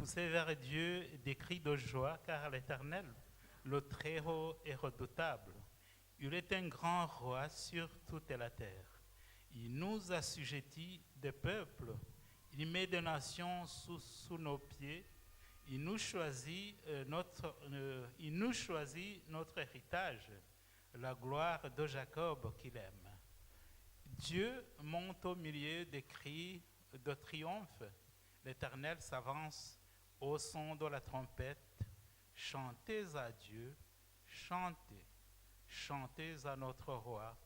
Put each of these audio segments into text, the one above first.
Poussez vers Dieu des cris de joie, car l'Éternel, le Très-Haut, est redoutable. Il est un grand roi sur toute la terre. Il nous assujettit des peuples. Il met des nations sous nos pieds. Il nous choisit notre héritage, la gloire de Jacob qu'il aime. Dieu monte au milieu des cris de triomphe. L'Éternel s'avance au son de la trompette. Chantez à Dieu, chantez, chantez à notre roi,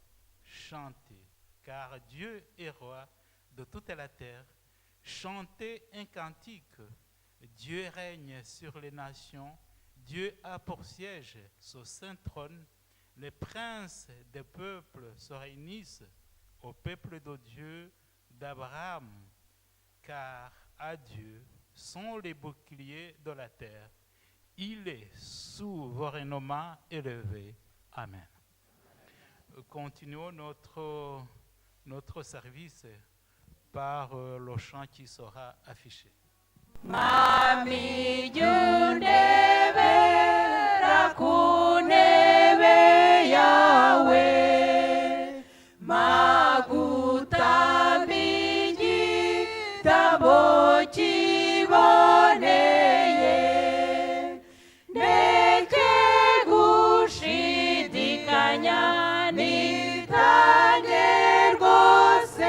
chantez, car Dieu est roi de toute la terre. Chantez un cantique. Dieu règne sur les nations. Dieu a pour siège son saint trône. Les princes des peuples se réunissent au peuple de Dieu d'Abraham, car à Dieu sont les boucliers de la terre. Il est souverainement élevé. Amen. Continuons notre service par le chant qui sera affiché. Mami Jundeve Rakuneve Yahweh Magutambiji Tabochi Boneye Neke Gushidikanya Nitanye Rwose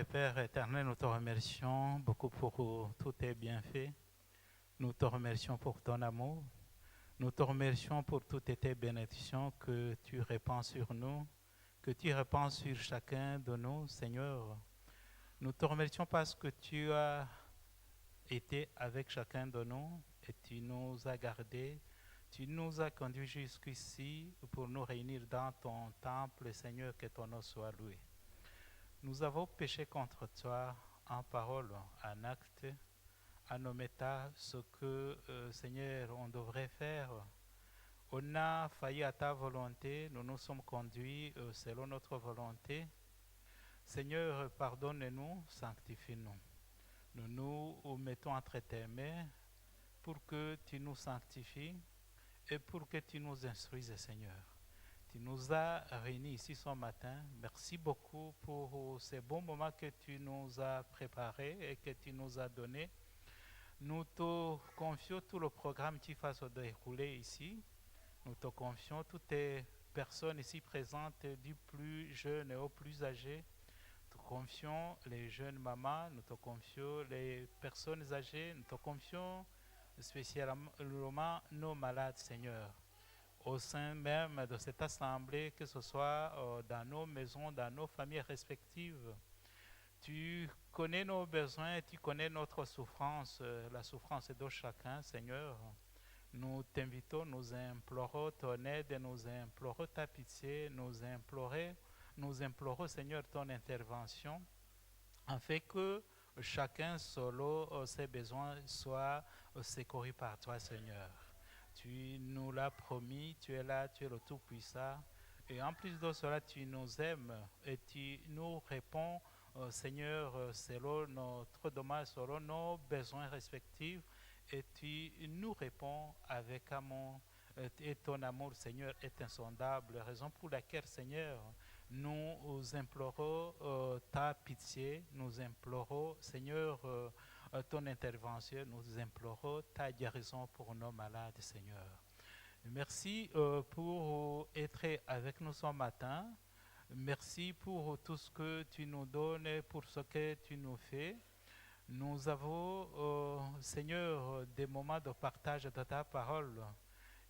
Père éternel, nous te remercions beaucoup pour tous tes bienfaits. Nous te remercions pour ton amour. Nous te remercions pour toutes tes bénédictions que tu répands sur nous, que tu répands sur chacun de nous, Seigneur. Nous te remercions parce que tu as été avec chacun de nous et tu nous as gardés. Tu nous as conduits jusqu'ici pour nous réunir dans ton temple, Seigneur, que ton nom soit loué. Nous avons péché contre toi en parole, en acte, en omettant ce que, Seigneur, on devrait faire. On a failli à ta volonté, nous nous sommes conduits selon notre volonté. Seigneur, pardonne-nous, sanctifie-nous. Nous nous mettons entre tes mains pour que tu nous sanctifies et pour que tu nous instruises, Seigneur. Tu nous as réunis ici ce matin. Merci beaucoup pour ces bons moments que tu nous as préparés et que tu nous as donnés. Nous te confions tout le programme qui va se dérouler ici. Nous te confions toutes les personnes ici présentes, du plus jeune au plus âgé. Nous te confions les jeunes mamans, nous te confions les personnes âgées, nous te confions spécialement nos malades, Seigneur. Au sein même de cette assemblée, que ce soit dans nos maisons, dans nos familles respectives. Tu connais nos besoins, tu connais notre souffrance, la souffrance de chacun, Seigneur. Nous t'invitons, nous implorons ton aide, nous implorons ta pitié, nous implorons, Seigneur, ton intervention, afin que chacun, selon ses besoins, soit secouru par toi, Seigneur. Tu nous l'as promis, tu es là, tu es le Tout-Puissant. Et en plus de cela, tu nous aimes et tu nous réponds, Seigneur, selon notre demande, selon nos besoins respectifs. Et tu nous réponds avec amour. Et ton amour, Seigneur, est insondable. Raison pour laquelle, Seigneur, nous implorons ta pitié, nous implorons, Seigneur, ton intervention, nous implorons ta guérison pour nos malades, Seigneur. Merci pour être avec nous ce matin. Merci pour tout ce que tu nous donnes, pour ce que tu nous fais. Nous avons, Seigneur, des moments de partage de ta parole.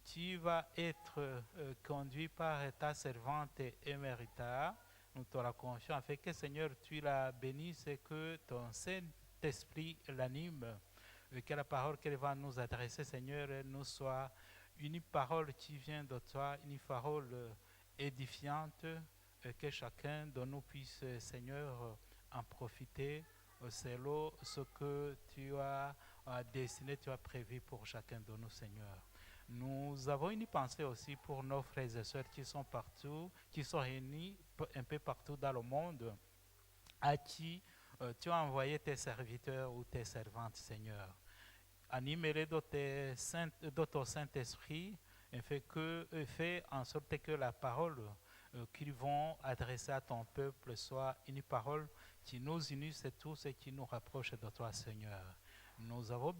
Tu vas être conduit par ta servante Emerita. Nous te la confions afin que, Seigneur, tu la bénisses et que ton Saint-Esprit l'anime. Et que la parole qu'elle va nous adresser, Seigneur, nous soit une parole qui vient de toi, une parole édifiante, et que chacun de nous puisse, Seigneur, en profiter selon ce que tu as dessiné, tu as prévu pour chacun de nous, Seigneur. Nous avons une pensée aussi pour nos frères et sœurs qui sont partout, qui sont réunis un peu partout dans le monde, à qui tu as envoyé tes serviteurs ou tes servantes, Seigneur. Animez-les de ton Saint-Esprit et fais en sorte que la parole qu'ils vont adresser à ton peuple soit une parole qui nous unisse tous et qui nous rapproche de toi, Seigneur. Nous avons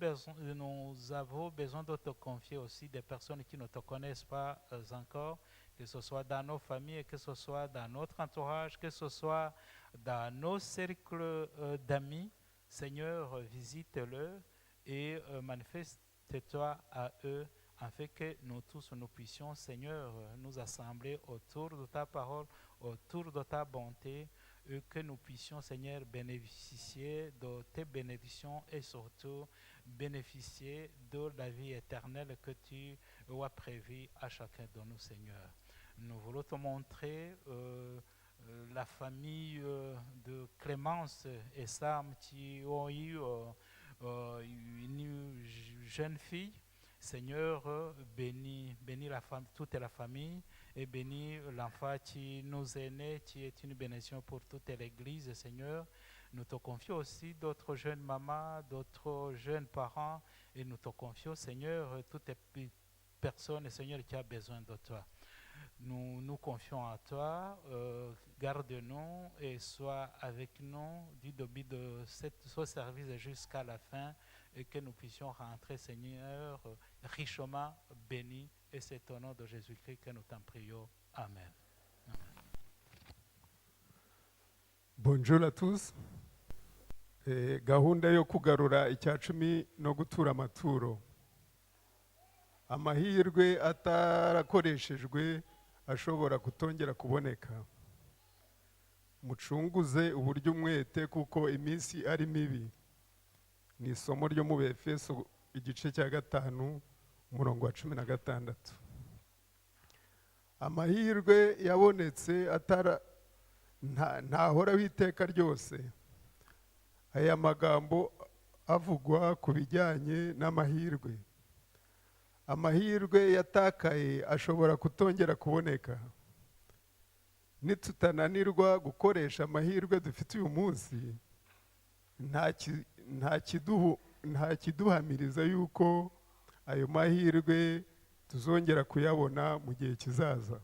besoin de te confier aussi des personnes qui ne te connaissent pas encore, que ce soit dans nos familles, que ce soit dans notre entourage, que ce soit dans nos cercles d'amis. Seigneur, visite-le et manifeste-toi à eux, afin que nous tous nous puissions, Seigneur, nous assembler autour de ta parole, autour de ta bonté, et que nous puissions, Seigneur, bénéficier de tes bénédictions et surtout bénéficier de la vie éternelle que tu as prévue à chacun de nous, Seigneur. Nous voulons te montrer la famille de Clémence et Sam qui ont eu une jeune fille. Seigneur, bénis la femme, toute la famille et bénis l'enfant qui nous est né, qui est une bénédiction pour toute l'Église, Seigneur. Nous te confions aussi d'autres jeunes mamans, d'autres jeunes parents et nous te confions, Seigneur, toutes les personnes, Seigneur, qui ont besoin de toi. Nous nous confions à toi, garde-nous et sois avec nous du début de ce service jusqu'à la fin et que nous puissions rentrer, Seigneur, richement bénis. Et c'est au nom de Jésus-Christ que nous t'en prions. Amen. Bonjour à tous. Gahunda yo kugarura icyacumi no gutura amaturo. Amahirwe atarakoreshejwe ashobora kutongera kuboneka. Mucunguze uburyo umwete kuko iminsi ari mibi. Ni isomo ryo mu Efeso igice cya 5 umurongo wa 16. Amahirwe yabonetse ntahoraho iteka ryose. Aya magambo avugwa ku bijyanye n'amahirwe. Amahirwe yatakaye ashobora kutongera kuboneka. Nitutananirwa gukoresha amahirwe dufite uyu munsi, nta kiduhamiriza yuko ayo mahirwe tuzongera kuyabona mu gihe kizaza.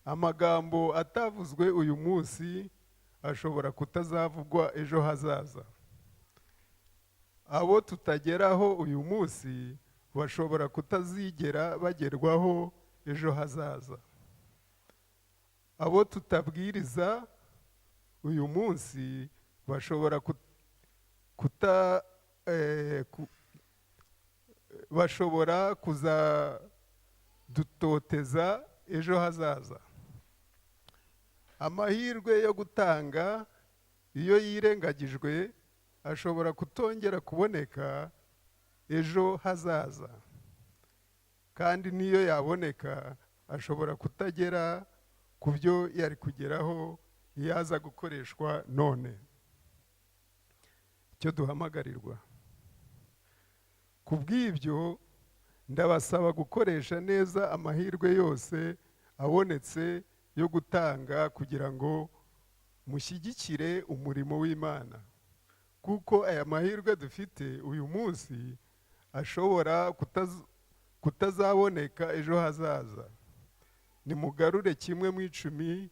Amagambo atavuzwe uyu munsi ashobora kutazavugwa ejo hazaza. Abo tutageraho uyu munsi bashobora kutazigera bagerwaho ejo hazaza. Abo tutabwiriza uyu munsi bashobora bashobora kuzadutoteza ejo hazaza. Amahirwe yo gutanga iyo yirengagijwe ashobora kutongera kuboneka ejo hazaza, kandi niyo yaboneka ashobora kutagera ku byo yari kugeraho yaza gukoreshwa none. Icyo duhamagarirwa kubw'ibyo ndabasaba gukoresha neza amahirwe yose abonetse yo gutanga kugira ngo mushyigikire umurimo w'Imana, kuko aya mahirwe dufite uyu munsi ashobora kutazaboneka ejo hazaza. Nimugarure kimwe mu 10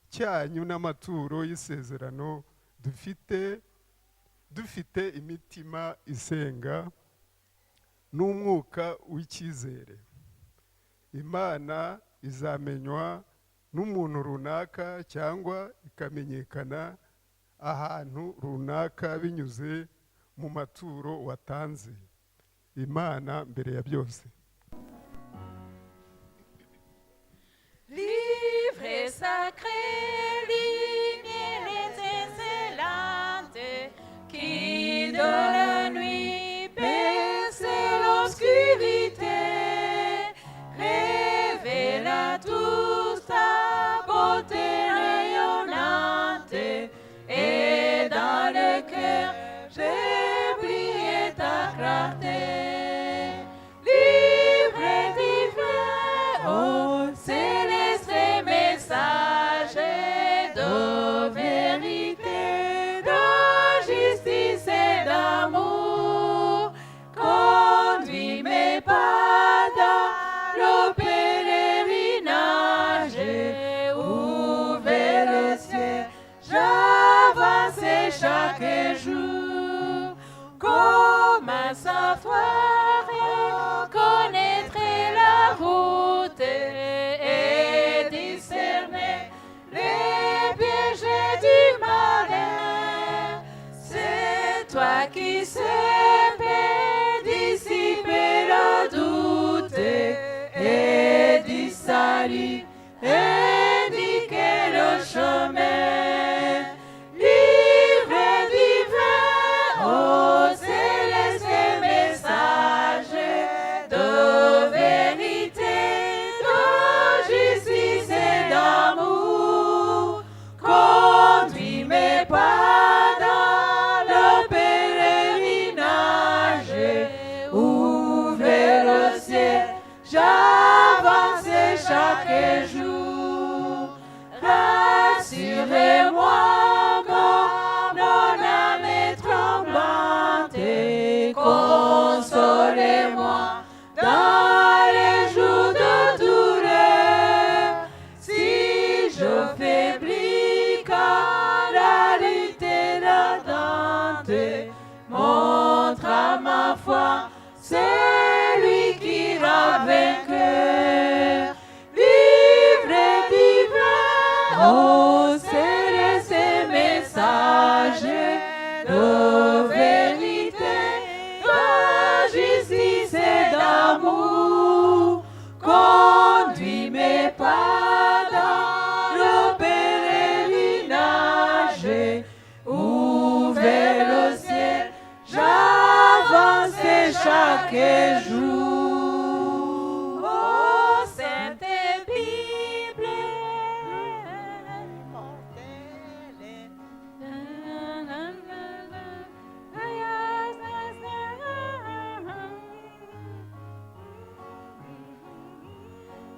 cyanyu n'amaturo y'isezerano dufite imitima isenga n'umwuka w'icyizere. Imana izamenywa n'umuntu runaka cyangwa ikamenyekana ahantu runaka binyuze mu maturo watanze. Imana mbere ya byose. Livre sacré, lumière étincelante, qui dans la nuit perce l'obscurité, révèle à tous ta beauté rayonnante, et dans le cœur j'ai brillé ta clarté. Livre divin, ô céleste message de vérité, de justice et d'amour, conduis mes pas dans le pèlerinage, ouvert le ciel, j'avance chaque jour, comment savoir connaître la route et discerner les pièges du malin. C'est toi qui sais dissiper le doute et du salut, indiquer le chemin. Livre divin, ô céleste message de vérité, de justice et d'amour, conduis mes pas dans le pèlerinage, ouvert le ciel, j'avance chaque jour. Rassurez-moi quand mon âme est tremblante, consolez-moi dans les jours de douleur. Si je faiblis quand la lutte est latente, montre à ma foi celui qui ira vainqueur. Livre divin, ô céleste message de vérité, de justice et d'amour, conduis mes pas dans le pèlerinage, ouvert le ciel, j'avance chaque jour. Ô Sainte Bible,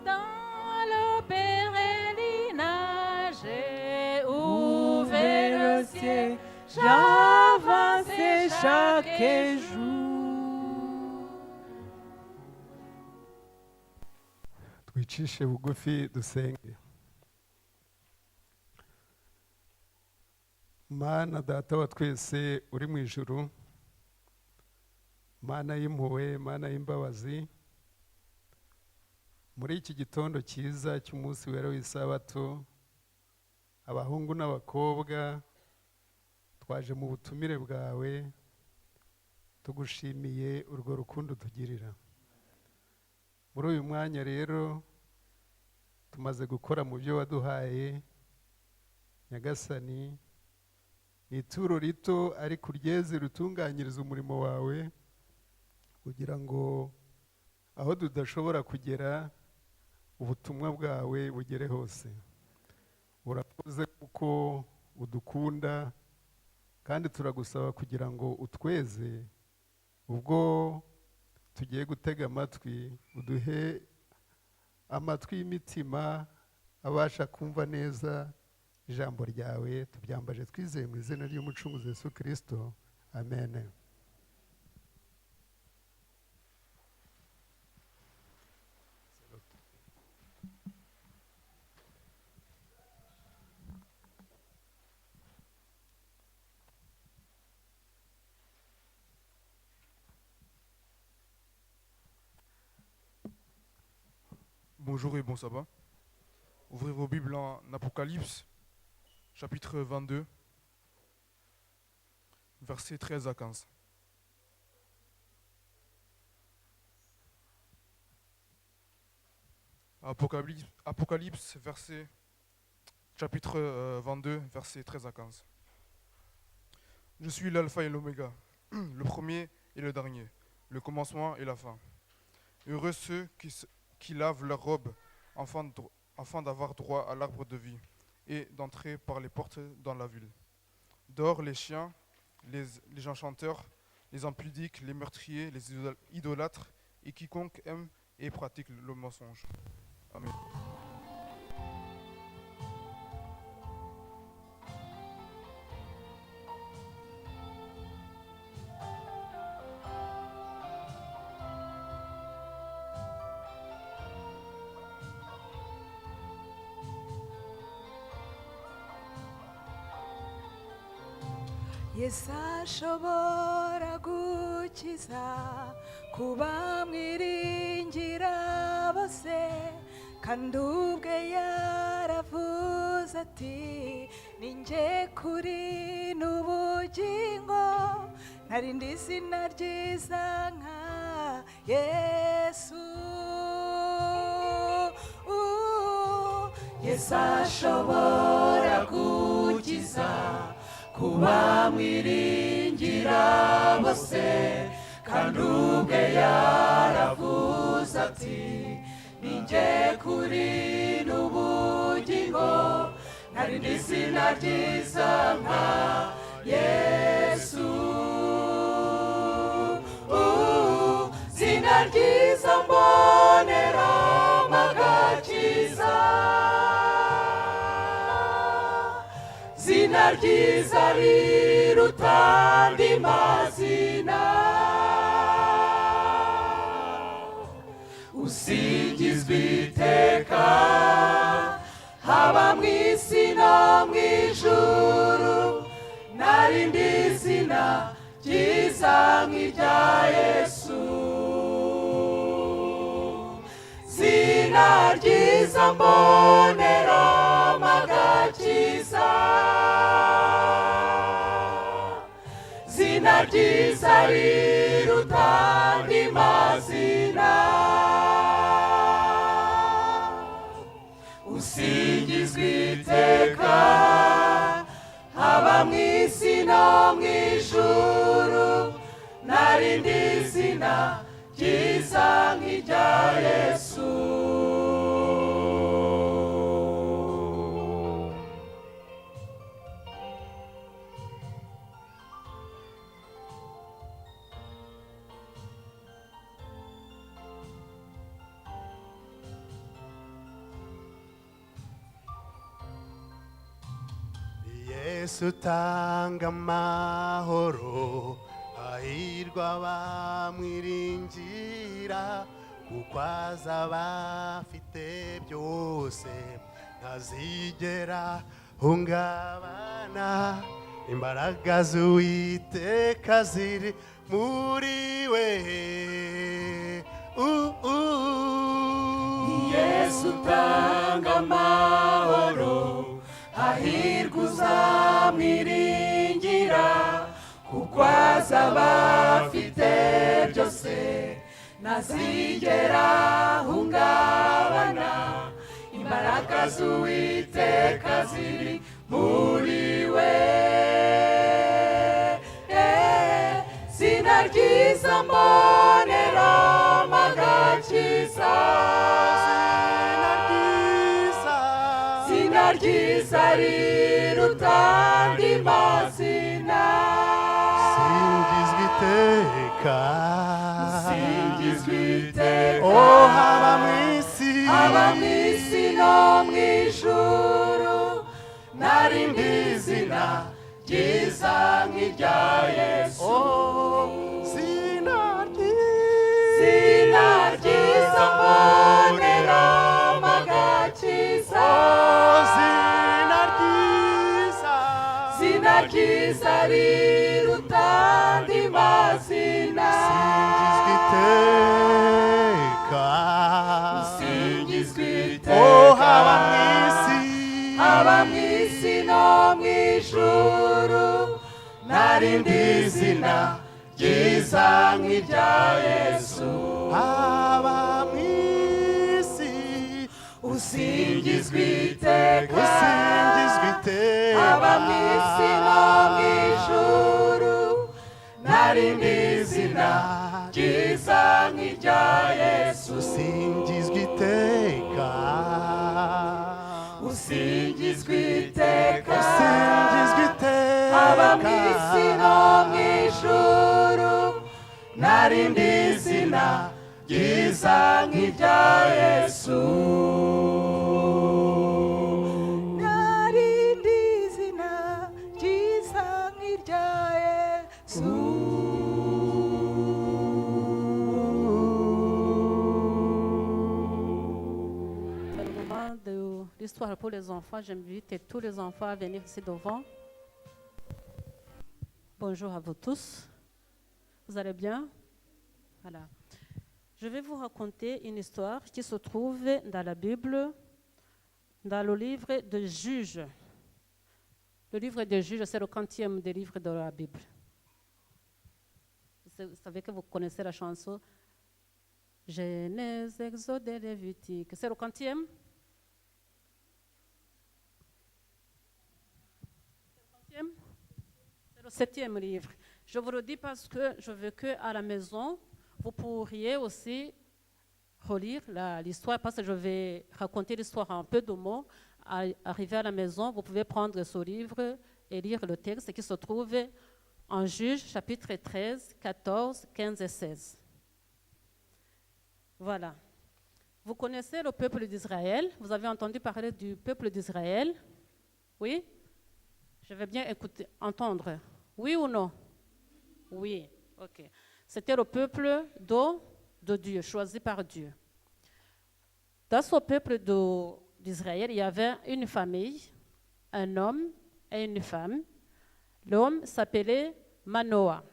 dans le pèlerinage, ouvert le ciel, j'avance chaque jour. Twicishe bugufi dusenge. Mana data wa twese uri mu ijuru, Mana y'impuhwe, Mana y'imbabazi, muri iki gitondo cyiza cy'umunsi wera w'isabato, abahungu n'abakobwa twaje mu butumire bwawe, tugushimiye urwo rukundo tugirira. Muri uyu mwanya rero tumaze gukora mu byo waduhaye, Nyagasani, ni ituro rito ariko uryeze rutunganyiriza umurimo wawe, kugira ngo aho tudashobora kugera ubutumwa bwawe bugere hose. Urakoze kuko udukunda, kandi turagusaba kugira ngo utweze ubwo tugiye gutega amatwi, uduhe amatwi y'imitima abasha kumva neza ijambo ryawe, tubyambaje twizeye mu izina ry'umucunguzi Yesu Kristo, amen. Bonjour et bon sabbat. Ouvrez vos Bibles en Apocalypse, chapitre 22, versets 13 à 15. Apocalypse, chapitre 22, versets 13 à 15. Je suis l'alpha et l'oméga, le premier et le dernier, le commencement et la fin. Heureux ceux qui lavent leurs robes afin d'avoir droit à l'arbre de vie et d'entrer par les portes dans la ville. Dehors les chiens, les enchanteurs, les impudiques, les meurtriers, les idolâtres et quiconque aime et pratique le mensonge. Amen. Yesu ashobora gukiza kuba mwiringira bose, kandi ubwe yaravuze ati ninjye kuri n'ubugingo, ntarindi izina ryiza nka Yesu. Yesu ashobora gukiza kuba mwiringira bose, kandi ubwe yaravuze ati ninjye kuri n'ubugingo, ntarindi izina ryiza nka Yesu. Zina ryiza mboneramo agakiza, zina ryiza riruta andi mazina, usingizwe iteka haba mu isi no mu ijuru, ntarindi zina ryiza nk'irya Yesu. Zina ryiza mboneramo agakiza, zina ryiza riruta andi mazina, usingizwe iteka haba mu isi no mu ijuru, ntarindi zina ryiza nk'irya Yesu. Yesu utanga amahoro, hahirwa abamwiringira, kuko azaba afite byose, ntazigera hungabana, imbaraga z'Uwiteka ziri muri we. Yesu utanga amahoro, hahirwa uzamwiringira, kuko azaba afite byose, ntazigera hungabana, imbaraga z'Uwiteka ziri muri we. Zina ryiza mboneramo agakiza, zina ryiza riruta andi mazina, singizwe iteka iteka oh haba mu isi aba mu isi no mu ijuru narindi zina ryiza nk'irya yesu oh zina zina ryiza mbonera magakiza zina ryiza zina ryiza riruta andi mazina singizwa iteka singizwa oh iteka haba mu isi aba mu isi no mu ijuru narindi zina ryiza nk'irya yesu haba mu isi usingizwa iteka usingizwa iteka aba mu isi no mu ijuru narindi zina ryiza nk'irya yesu usingizwa iteka usingizwa iteka usingizwa iteka aba mu isi no mu ijuru narindi zina ryiza nk'irya yesu narindi zina ryiza nk'irya yesu C'est le moment de l'histoire pour les enfants. J'invite tous les enfants à venir ici devant. Bonjour à vous tous. Vous allez bien? Voilà. Je vais vous raconter une histoire qui se trouve dans la Bible, dans le livre de Juges. Le livre de Juges, c'est le 40e des livres de la Bible. Vous savez que vous connaissez la chanson Genèse, Exode et Lévitique. C'est le 40e? C'est le 7e livre. Je vous le dis parce que je veux qu'à la maison, vous pourriez aussi relire l'histoire, parce que je vais raconter l'histoire en peu de mots. Arrivé à la maison, vous pouvez prendre ce livre et lire le texte qui se trouve en Juges, chapitre 13, 14, 15 et 16. Voilà. Vous connaissez le peuple d'Israël? Vous avez entendu parler du peuple d'Israël? Oui? Je vais bien entendre. Oui ou non? Oui. OK. C'était le peuple de Dieu, choisi par Dieu. Dans ce peuple d'Israël, il y avait une famille, un homme et une femme. L'homme s'appelait Manoah.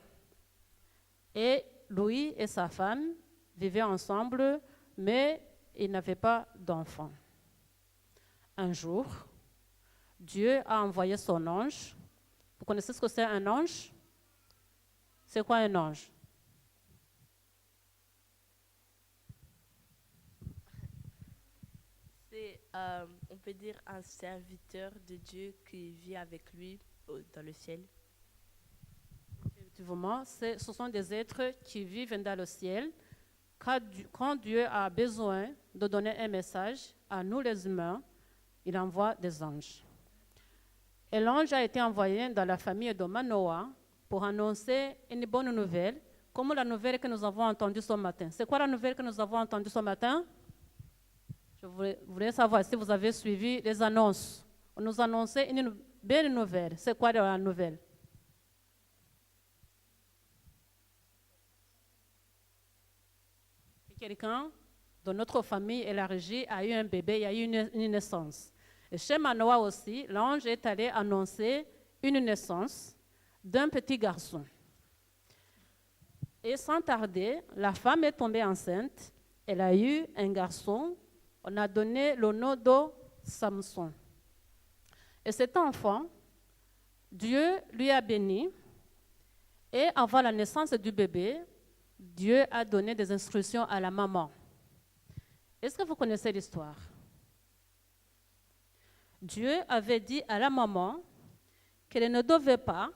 Et lui et sa femme vivaient ensemble, mais ils n'avaient pas d'enfants. Un jour, Dieu a envoyé son ange. Vous connaissez ce que c'est un ange? C'est quoi un ange? C'est, on peut dire, un serviteur de Dieu qui vit avec lui dans le ciel. Effectivement, ce sont des êtres qui vivent dans le ciel. Quand Dieu a besoin de donner un message à nous les humains, il envoie des anges. Et l'ange a été envoyé dans la famille de Manoah pour annoncer une bonne nouvelle, comme la nouvelle que nous avons entendue ce matin. C'est quoi la nouvelle que nous avons entendue ce matin? Je voulais savoir si vous avez suivi les annonces. On nous annonçait une belle nouvelle. C'est quoi la nouvelle? Quelqu'un de notre famille élargie a eu un bébé, il y a eu une naissance. Et chez Manoah aussi, l'ange est allé annoncer une naissance d'un petit garçon. Et sans tarder, la femme est tombée enceinte. Elle a eu un garçon. On a donné le nom de Samson. Et cet enfant, Dieu lui a béni. Et avant la naissance du bébé, Dieu a donné des instructions à la maman. Est-ce que vous connaissez l'histoire? Dieu avait dit à la maman qu'elle ne devait pas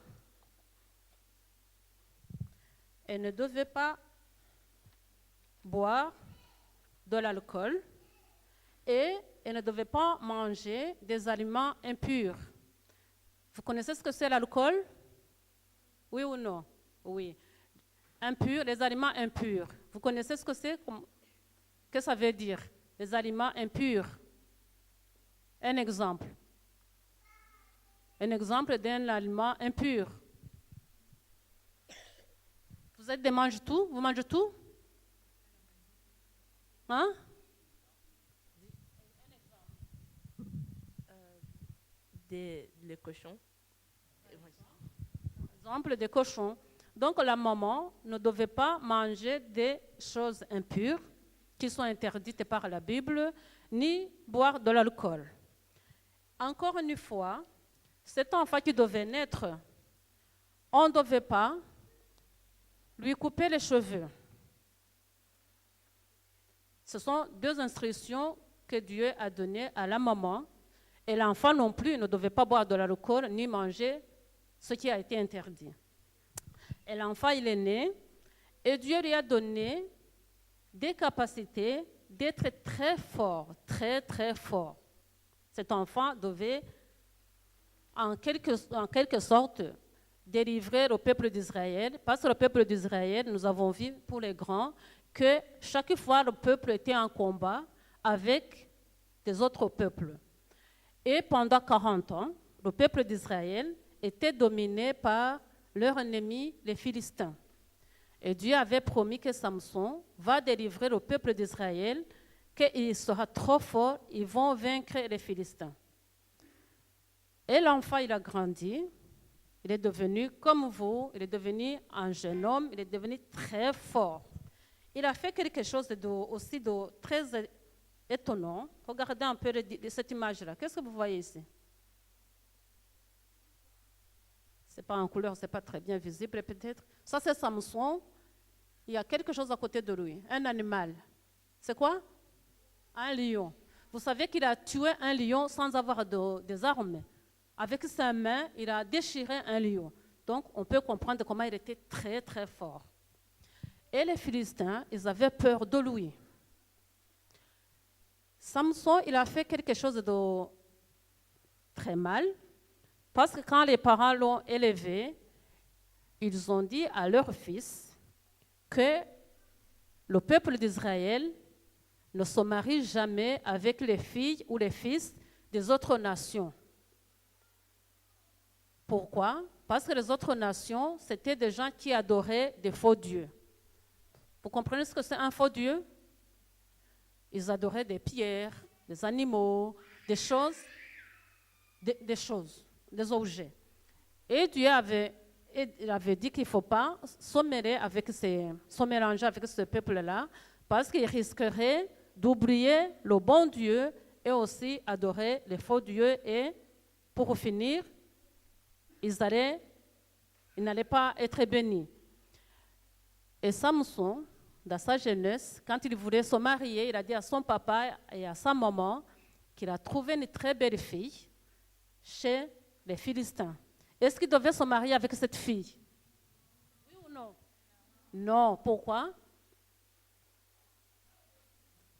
boire de l'alcool et elle ne devait pas manger des aliments impurs. Vous connaissez ce que c'est l'alcool? Oui ou non? Oui. Impur, les aliments impurs. Vous connaissez ce que c'est que ça veut dire? Les aliments impurs. Un exemple. Un exemple d'un aliment impur. Vous êtes des mange-tout? Vous mangez tout? Hein? Les cochons. Exemple des cochons. Donc la maman ne devait pas manger des choses impures qui sont interdites par la Bible, ni boire de l'alcool. Encore une fois, cet enfant qui devait naître, on ne devait pas lui couper les cheveux. Ce sont deux instructions que Dieu a données à la maman. Et l'enfant non plus ne devait pas boire de l'alcool ni manger ce qui a été interdit. Et l'enfant, il est né, et Dieu lui a donné des capacités d'être très fort, très, très fort. Cet enfant devait, en quelque sorte, délivrer le peuple d'Israël. Parce que le peuple d'Israël, nous avons vu pour les grands, que chaque fois le peuple était en combat avec des autres peuples. Et pendant 40 ans, le peuple d'Israël était dominé par leur ennemi, les Philistins. Et Dieu avait promis que Samson va délivrer le peuple d'Israël, qu'il sera trop fort, ils vont vaincre les Philistins. Et l'enfant, il a grandi, il est devenu comme vous, il est devenu un jeune homme, il est devenu très fort. Il a fait quelque chose aussi de très étonnant. Regardez un peu cette image-là. Qu'est-ce que vous voyez ici? Ce n'est pas en couleur, ce n'est pas très bien visible peut-être. Ça, c'est Samson. Il y a quelque chose à côté de lui, un animal. C'est quoi? Un lion. Vous savez qu'il a tué un lion sans avoir des armes. Avec sa main, il a déchiré un lion. Donc, on peut comprendre comment il était très, très fort. Et les Philistins, ils avaient peur de lui. Samson, il a fait quelque chose de très mal, parce que quand les parents l'ont élevé, ils ont dit à leur fils que le peuple d'Israël ne se marie jamais avec les filles ou les fils des autres nations. Pourquoi? Parce que les autres nations, c'était des gens qui adoraient des faux dieux. Vous comprenez ce que c'est un faux dieu? Ils adoraient des pierres, des animaux, des choses, des objets. Et Dieu avait dit qu'il ne faut pas se mélanger avec ce peuple-là, parce qu'ils risqueraient d'oublier le bon Dieu et aussi adorer les faux dieux. Et pour finir, ils n'allaient pas être bénis. Et Samson, dans sa jeunesse, quand il voulait se marier, il a dit à son papa et à sa maman qu'il a trouvé une très belle fille chez les Philistins. Est-ce qu'il devait se marier avec cette fille? Oui ou non? Non. Pourquoi?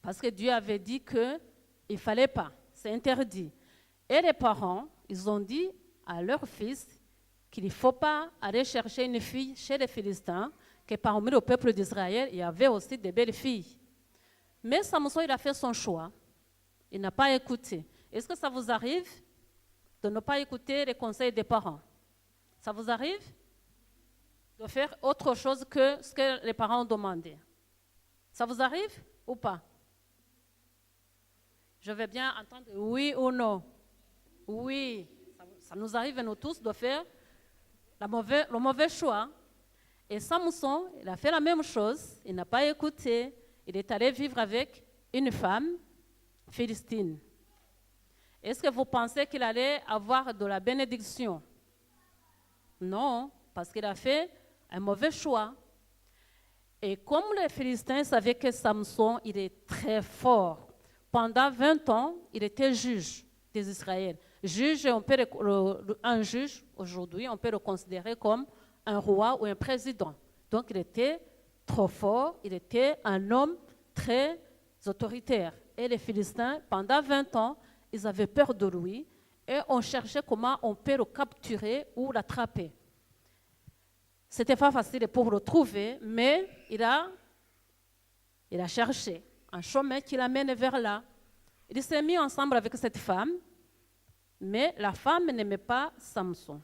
Parce que Dieu avait dit qu'il ne fallait pas. C'est interdit. Et les parents, ils ont dit à leur fils qu'il ne faut pas aller chercher une fille chez les Philistins, que parmi le peuple d'Israël, il y avait aussi des belles filles. Mais Samson, il a fait son choix. Il n'a pas écouté. Est-ce que ça vous arrive de ne pas écouter les conseils des parents? Ça vous arrive de faire autre chose que ce que les parents ont demandé? Ça vous arrive ou pas? Je vais bien entendre oui ou non. Oui, ça nous arrive nous tous de faire le mauvais choix. Et Samson, il a fait la même chose, il n'a pas écouté, il est allé vivre avec une femme philistine. Est-ce que vous pensez qu'il allait avoir de la bénédiction? Non, parce qu'il a fait un mauvais choix. Et comme les Philistins savaient que Samson, il est très fort, pendant 20 ans, il était juge des Israéliens. Un juge, aujourd'hui, on peut le considérer comme un roi ou un président. Donc, il était trop fort, il était un homme très autoritaire. Et les Philistins, pendant 20 ans, ils avaient peur de lui et on cherchait comment on peut le capturer ou l'attraper. C'était pas facile pour le trouver, mais il a cherché. un chemin qui l'amène vers là. Il s'est mis ensemble avec cette femme, mais la femme n'aimait pas Samson.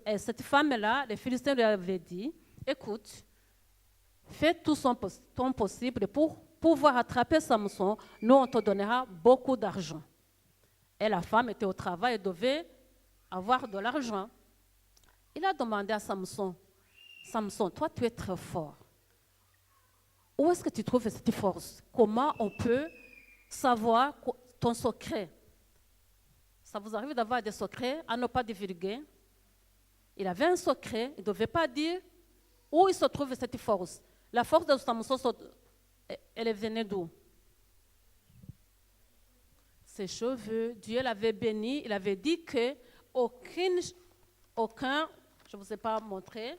Et cette femme-là, les Philistins lui avaient dit, écoute, fais tout ton possible pour pouvoir attraper Samson, nous on te donnera beaucoup d'argent. Et la femme était au travail et devait avoir de l'argent. Il a demandé à Samson, Samson, toi tu es très fort. Où est-ce que tu trouves cette force? Comment on peut savoir ton secret? Ça vous arrive d'avoir des secrets à ne pas divulguer? Il avait un secret, il ne devait pas dire où il se trouve cette force. La force de Samson, elle venait d'où? Ses cheveux, Dieu l'avait béni, il avait dit que aucun, je ne vous ai pas montré,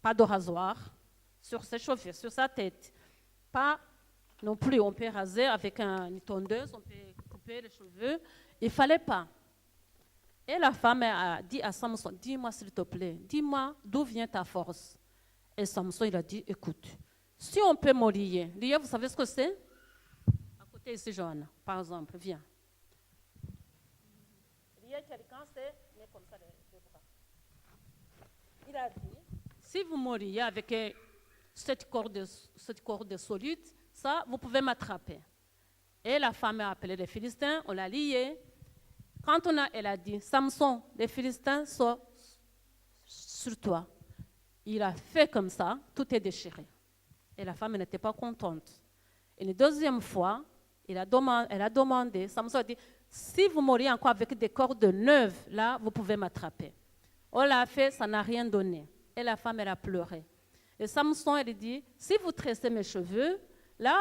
pas de rasoir sur ses cheveux, sur sa tête. Pas non plus, on peut raser avec une tondeuse, on peut couper les cheveux. Il ne fallait pas. Et la femme a dit à Samson, dis-moi s'il te plaît, dis-moi d'où vient ta force. Et Samson, il a dit, écoute, si on peut me lier, vous savez ce que c'est? À côté ici, Johanna, par exemple, viens. Lier quelqu'un, c'est comme ça les bras. Il a dit, si vous me liez avec cette corde solide, ça, vous pouvez m'attraper. Et la femme a appelé les Philistins, on l'a lié. Quand elle a dit, Samson, les Philistins sont sur toi. Il a fait comme ça, tout est déchiré. Et la femme n'était pas contente. Et la deuxième fois, elle a demandé, Samson a dit, si vous mourrez encore avec des cordes neuves, là, vous pouvez m'attraper. On l'a fait, ça n'a rien donné. Et la femme, elle a pleuré. Et Samson, elle dit, si vous tressez mes cheveux, là,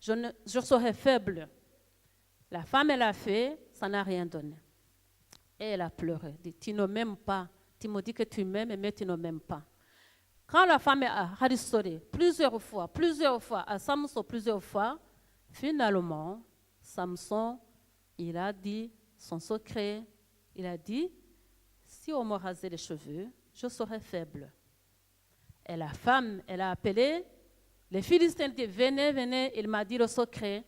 je serai faible. La femme, elle a fait, ça n'a rien donné. Et elle a pleuré. Elle dit, tu ne m'aimes pas. Tu me dis que tu m'aimes, mais tu ne m'aimes pas. Quand la femme a harcelé plusieurs fois, à Samson plusieurs fois, finalement, Samson, il a dit son secret. Il a dit, si on me rasait les cheveux, je serai faible. Et la femme, elle a appelé les Philistins, elle dit, venez, il m'a dit le secret.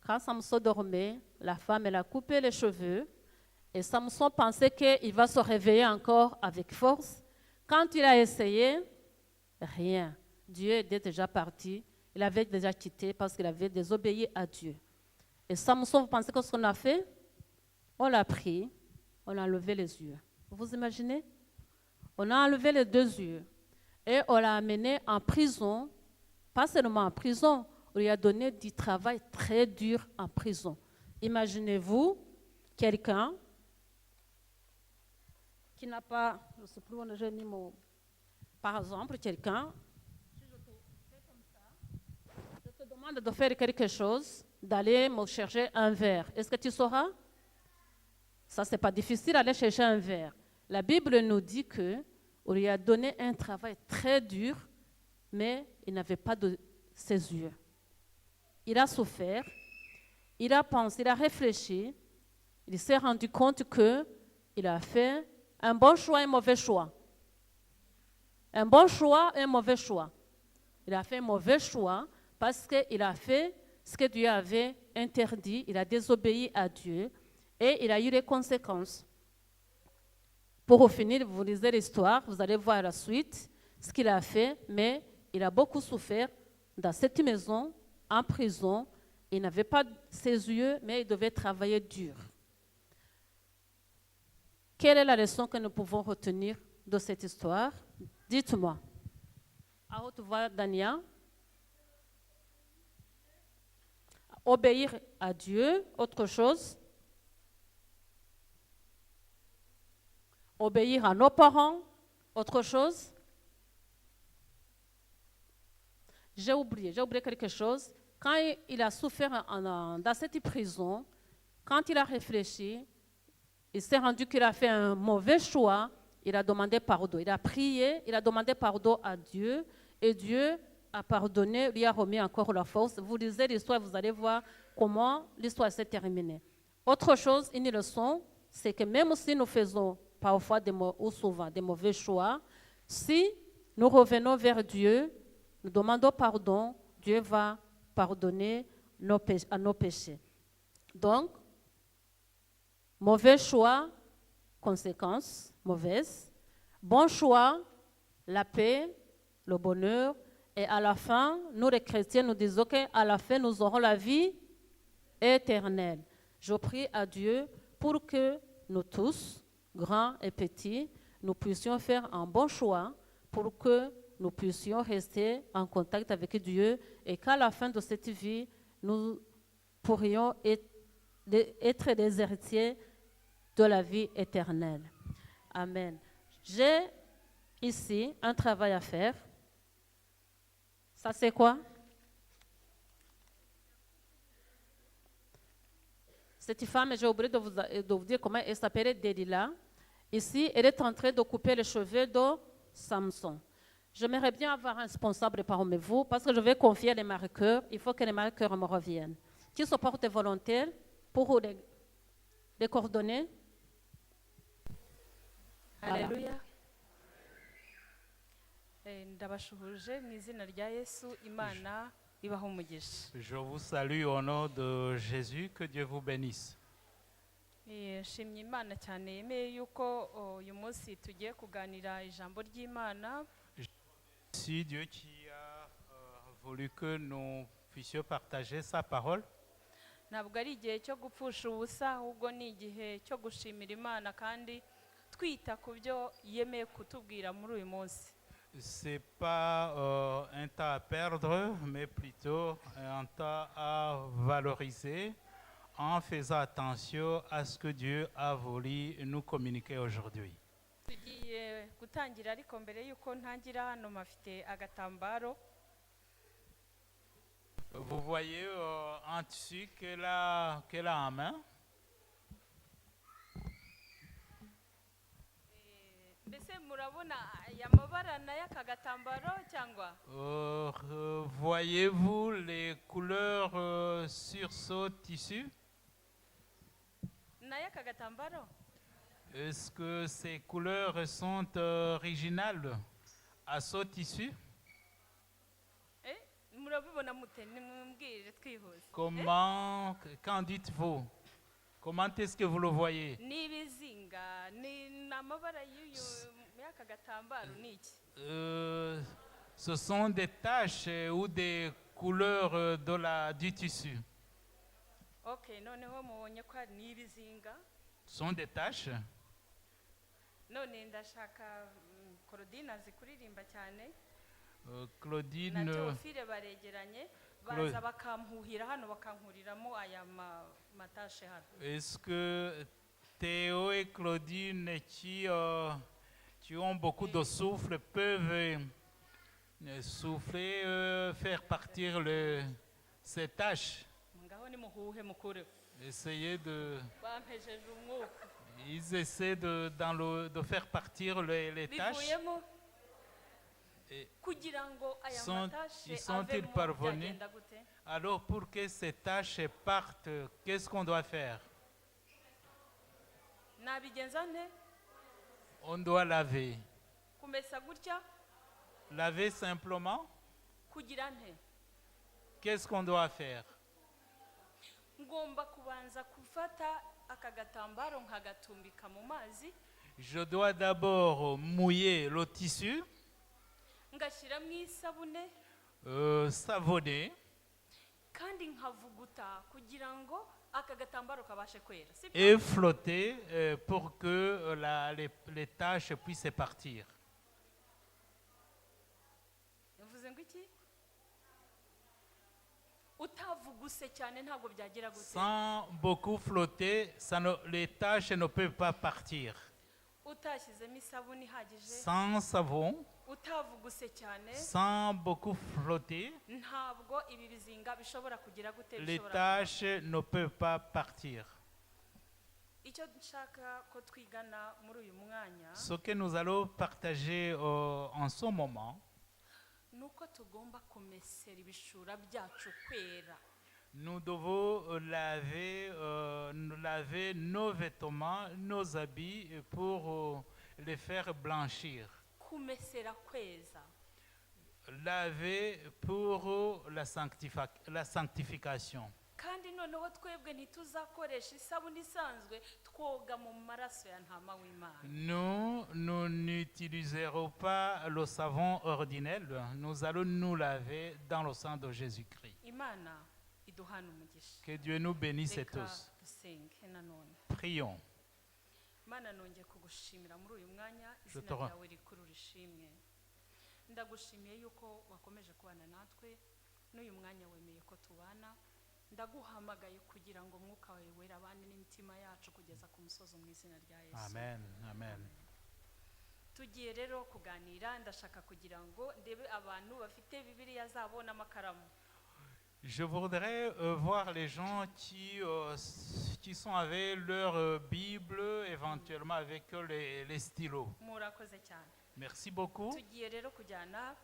Quand Samson dormait, la femme, elle a coupé les cheveux et Samson pensait qu'il va se réveiller encore avec force. Quand il a essayé, rien. Dieu était déjà parti. Il avait déjà quitté parce qu'il avait désobéi à Dieu. Et Samson, vous pensez que ce qu'on a fait? On l'a pris, on a enlevé les yeux. Vous imaginez? On a enlevé les 2 yeux et on l'a amené en prison, pas seulement en prison, on lui a donné du travail très dur en prison. Imaginez-vous quelqu'un qui n'a pas, je ne sais plus où j'ai mis mon... Par exemple, quelqu'un, si je te fais comme ça, je te demande de faire quelque chose, d'aller me chercher un verre. Est-ce que tu sauras? Ça, ce n'est pas difficile d'aller chercher un verre. La Bible nous dit qu'on lui a donné un travail très dur, mais il n'avait pas de ses yeux. Il a souffert, il a pensé, il a réfléchi, il s'est rendu compte qu'il a fait un bon choix et un mauvais choix. Un bon choix et un mauvais choix. Il a fait un mauvais choix parce qu'il a fait ce que Dieu avait interdit, il a désobéi à Dieu et il a eu les conséquences. Pour finir, vous lisez l'histoire, vous allez voir la suite, ce qu'il a fait, mais il a beaucoup souffert dans cette maison, en prison. Il n'avait pas ses yeux, mais il devait travailler dur. Quelle est la leçon que nous pouvons retenir de cette histoire? Dites-moi. À haute voix, Dania. Obéir à Dieu, autre chose. Obéir à nos parents, autre chose. J'ai oublié quelque chose. Quand il a souffert dans cette prison, quand il a réfléchi, il s'est rendu qu'il a fait un mauvais choix, il a demandé pardon. Il a prié, il a demandé pardon à Dieu, et Dieu a pardonné, lui a remis encore la force. Vous lisez l'histoire, vous allez voir comment l'histoire s'est terminée. Autre chose, une leçon, c'est que même si nous faisons parfois ou souvent des mauvais choix, si nous revenons vers Dieu, nous demandons pardon, Dieu va pardonner à nos péchés. Donc, mauvais choix, conséquences mauvaises. Bon choix, la paix, le bonheur. Et à la fin, nous les chrétiens, nous disons qu'à la fin, nous aurons la vie éternelle. Je prie à Dieu pour que nous tous, grands et petits, nous puissions faire un bon choix pour que nous puissions rester en contact avec Dieu et qu'à la fin de cette vie, nous pourrions être des héritiers de la vie éternelle. Amen. J'ai ici un travail à faire. Ça, c'est quoi? Cette femme, j'ai oublié de vous dire comment elle s'appelait Delilah. Ici, elle est en train de couper les cheveux de Samson. J'aimerais bien avoir un responsable parmi vous parce que je vais confier les marqueurs. Il faut que les marqueurs me reviennent. Qui se porte volontaire pour les coordonner? Haleluya. Ndabashuhuje mu izina rya Yesu, Imana ibaha umugisha. Je vous salue au nom de Jésus, que Dieu vous bénisse. Nshimye Imana cyane yemeye yuko uyu munsi tugiye kuganira ijambo ry'Imana. Si Dieu qui a voulu que nous puissions partager sa parole. Ntabwo ari igihe cyo gupfusha ubusa, ahubwo ni igihe cyo gushimira Imana kandi twita ku byo yemeye kutubwira muri uyu munsi. C'est pas un temps à perdre, mais plutôt un temps à valoriser en faisant attention à ce que Dieu a voulu nous communiquer aujourd'hui. Tugiye gutangira ariko mbere yuko ntangira hano mafite agatambaro. Vous voyez un tissu qu'elle a en main. Mbese murabona aya mabara n'aka gatambaro cyangwa? Voyez-vous les couleurs sur ce tissu? N'aka gatambaro? Est-ce que ces couleurs sont originales à ce tissu? Murabibona mute nimubwire twihuse. Comment, qu'en dites-vous? Comment est-ce que vous le voyez? Nibizinga ni amabara y'aka gatambaro niki? Ce sont des taches ou des couleurs du tissu. Okay, noneho mubonye ko ari nibizinga. Ce sont des taches. None ndashaka Claudine azikuririmba cyane. Claudine. Na Théophile baregeranye baza bakampuhira hano bakankuriramo aya matashe hano. Est-ce que Théo et Claudine qui ont beaucoup de souffle peuvent souffler, faire partir ces taches? Ngaho ni muhuhe mukure. Essayez de... Bampejeje umwuka. Ils essaient de faire partir les taches. Sont-ils parvenus? Alors pour que ces taches partent, qu'est-ce qu'on doit faire? On doit laver. Laver simplement? Qu'est-ce qu'on doit faire? Je dois d'abord mouiller le tissu, savonner, et flotter pour que les taches puissent partir. Sans beaucoup flotter, les taches ne peuvent pas partir. Sans savon, sans beaucoup flotter, les taches ne peuvent pas partir. Ce que nous allons partager en ce moment, nous devons laver nos vêtements, nos habits pour les faire blanchir. laver pour la sanctification. kandi noneho twebwe ntituzakoresha isabune isanzwe twoga mu maraso ya ntama w'Imana. Nous n'utiliserons pas le savon ordinaire, nous allons nous laver dans le sang de Jésus-Christ. Imana iduhana umugisha. Que Dieu nous bénisse Reka tous. dusenge nanone. Prions. Mana nongeye kugushimira muri uyu mwanya Je izina te rends. ryawe rikuru rishimwe. Ndagushimiye yuko wakomeje kubana natwe n'uyu mwanya wemeye ko tubana. Ndaguhamagaye kugira ngo umwuka wawe wera abane n'imitima yacu kugeza ku musozo mu izina rya Yesu. Amen. Amen. Tugiye rero kuganira, ndashaka kugira ngo ndebe abantu bafite Bibiliya zabo n'amakaramu. Je voudrais voir les gens qui sont avec leur Bible, éventuellement avec les stylos. Murakoze cyane. Merci beaucoup. Tugiye rero kujyana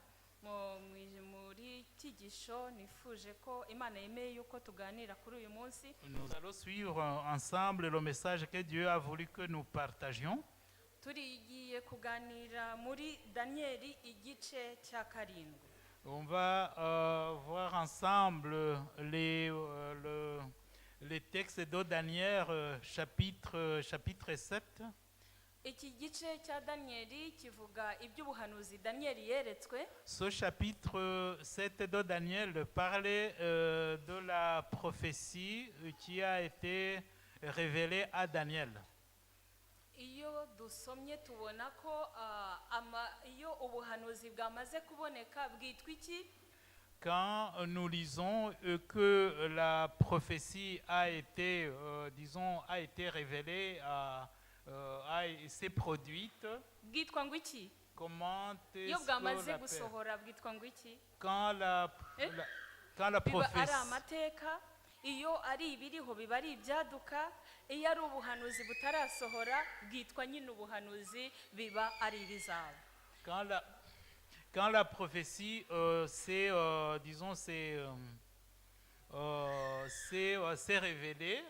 muri cyigisho nifuje ko Imana yemeye yuko tuganira kuri uyu munsi. Nous allons suivre ensemble le message que Dieu a voulu que nous partagions. Turigiye kuganira muri Danieli igice cya 7. On va voir ensemble les textes de Daniel, chapitre 7. Iki gice cya Danieli kivuga iby'ubuhanuzi Danieli yeretswe. Ce chapitre 7 de Daniel parlait de la prophétie qui a été révélée à Daniel. Iyo dusomye tubona ko iyo ubuhanuzi bwamaze kuboneka bwitwa iki? Quand nous lisons que la prophétie a été, a été révélée, s'est produite, Bwitwa ngo iki? comment Iyo est-ce bwamaze que la gusohora bwitwa ngo iki? quand la Biba ari prophétie, amateka, iyo ari ibiriho biba ari ibyaduka, iyo ari ubuhanuzi butarasohora bwitwa nyine ubuhanuzi biba ari ibizaba. quand la prophétie s'est révélée,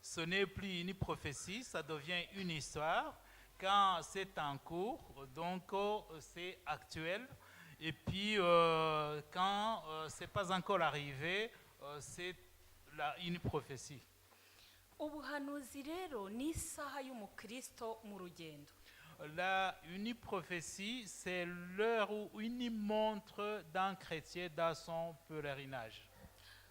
ce n'est plus une prophétie, ça devient une histoire. Quand c'est en cours, donc c'est actuel. Et puis quand c'est pas encore arrivé, c'est une prophétie. Ubuhanuzi rero ni isaha y'umukristo mu rugendo. Une prophétie, c'est l'heure où une montre d'un chrétien dans son pèlerinage.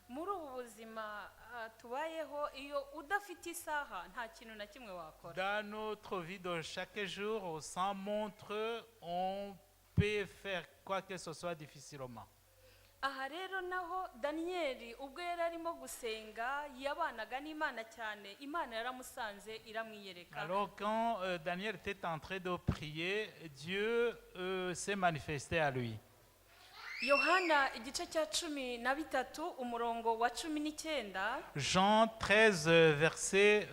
Muri ubu buzima tubayeho, iyo udafite isaha nta kintu na kimwe wakora. Dans notre vie de chaque jour, sans montre, on peut faire quoi que ce soit difficilement. Aha rero naho Danieli ubwo yari arimo gusenga yabanaga n'Imana cyane, Imana yaramusanze iramwiyereka. Alors quand Daniel était en train de prier, Dieu s'est manifesté à lui. Yohana igice cya 13 umurongo wa 19. Jean 13, verset,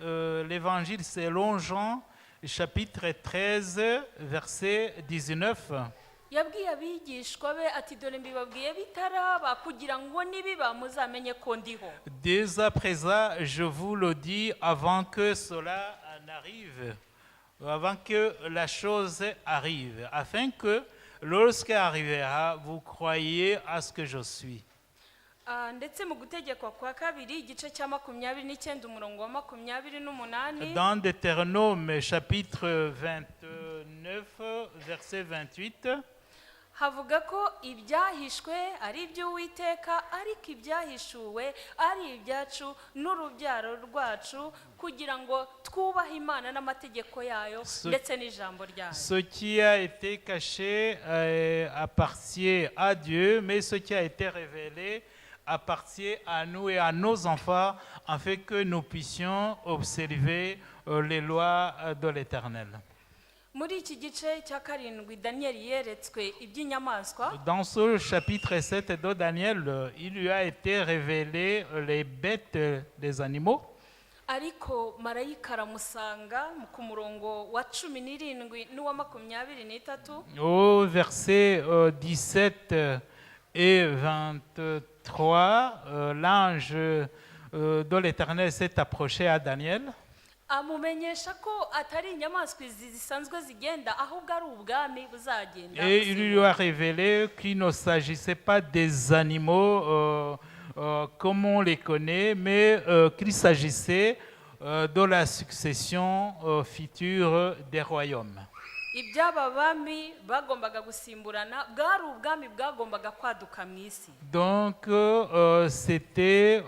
l'évangile selon Jean, chapitre 13, verset 19. Yabwiye abigishwa be ati dore mbibabwiye bitaraba kugira ngo nibiba muzamenye ko ndiho. Dès à présent, je vous le dis avant que cela n'arrive, avant que la chose arrive, afin que lorsqu'elle arrivera, vous croyez à ce que je suis. Ndetse mu gutegekwa kwa kabiri igice cya 29 umurongo wa 28. Dans Deutéronome chapitre 29, verset 28, havuga ko ibyahishwe ari iby'Uwiteka ariko ibyahishuwe ari ibyacu n'urubyaro rwacu kugira ngo twubahe Imana n'amategeko yayo ndetse n'ijambo ryayo. Ce qui a été caché appartient à Dieu, mais ce qui a été révélé appartient à nous et à nos enfants, afin que nous puissions observer les lois de l'Éternel. Muri iki gice cya 7 Danieli yeretswe iby'inyamaswa. Dans ce chapitre 7 de Daniel, il lui a été révélé les bêtes des animaux. Ariko marayika aramusanga ku murongo wa 17 n'uwa 23. Au verset 17 et 23, l'ange de l'Éternel s'est approché à Daniel. amumenyesha ko atari inyamaswa izi zisanzwe zigenda ahubwo ari ubwami buzagenda Et il lui a busimburana. révélé qu'il ne s'agissait pas des animaux comme on les connaît, mais qu'il s'agissait de la succession future des royaumes. iby'aba bami bagombaga gusimburana bwari ubwami bwagombaga kwaduka mu isi. Donc, c'était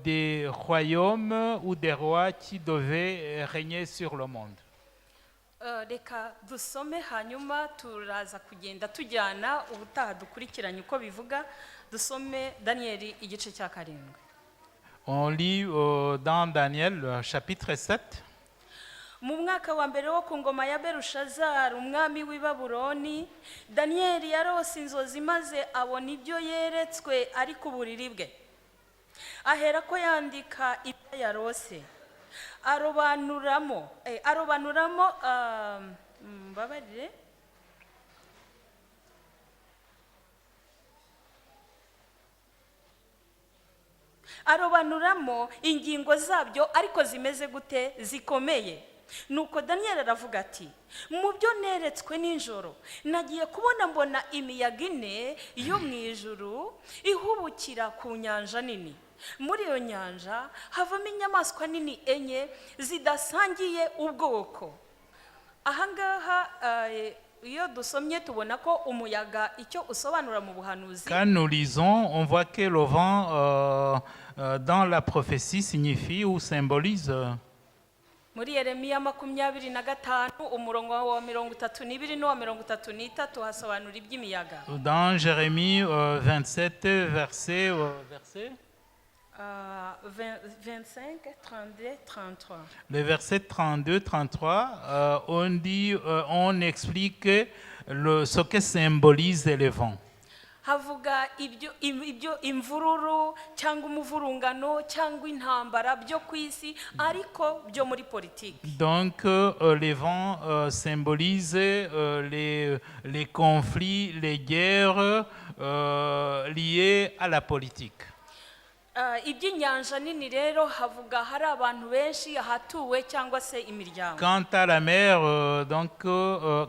des royaumes ou des rois qui devaient régner sur le monde. Reka dusome hanyuma turaza kugenda tujyana ubutaha dukurikiranye uko bivuga. Dusome Daniyeli igice cya 7. On lit dans Daniel chapitre 7. Mu mwaka wa mbere wo ku ngoma ya Berushazari umwami w'i Babuloni, Daniyeli yarose inzozi maze abona ibyo yeretswe ari ku buriri bwe. Ahera ko yandika ibyo yarose, arobanuramo mbabarire arobanuramo ingingo zabyo ariko zimeze gute zikomeye. Nuko Daniyeli aravuga ati mu byo neretswe nijoro nagiye kubona mbona imiyaga ine yo mu ijuru ihubukira ku nyanja nini. Muri iyo nyanja havamo inyamaswa nini enye zidasangiye ubwoko. Ahangaha iyo dusomye tubona ko umuyaga icyo usobanura mu buhanuzi. Quand nous lisons, on voit que le vent dans la prophétie signifie ou symbolise. Muri Yeremiya 25 umurongo wa 32 n'uwa 33 hasobanura iby'imiyaga. Dans Jérémie 27, verset 25, 32, 33. le verset 32-33, on explique ce que symbolise le vent. Havuga ibyo imvururu cyangwa umuvurungano cyangwa intambara byo ku isi ariko byo muri politiki. Donc, les vents symbolisent les conflits, les guerres liées à la politique. Iby'inyanja nini rero havuga hari abantu benshi ahatuwe cyangwa se imiryango. Quant à la mer,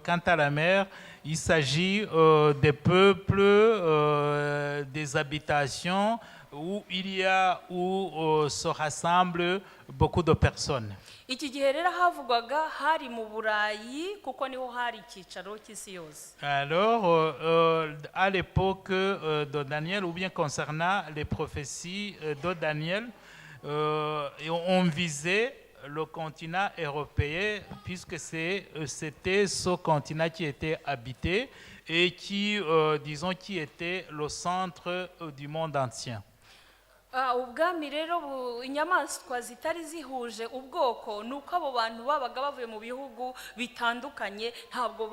quant à la mer, il s'agit des peuples, des habitations où se rassemblent beaucoup de personnes. Iki gihe rero havugwaga hari mu Burayi kuko niho hari icyicaro cy'isi yose. Alors, à l'époque de Daniel, ou bien concernant les prophéties de Daniel, on visait le continent européen, puisque c'était ce continent qui était habité et qui était le centre du monde ancien. Ubwami rero inyamaswa zitari zihuje ubwoko nuko abo bantu babaga bavuye mu bihugu bitandukanye ntabwo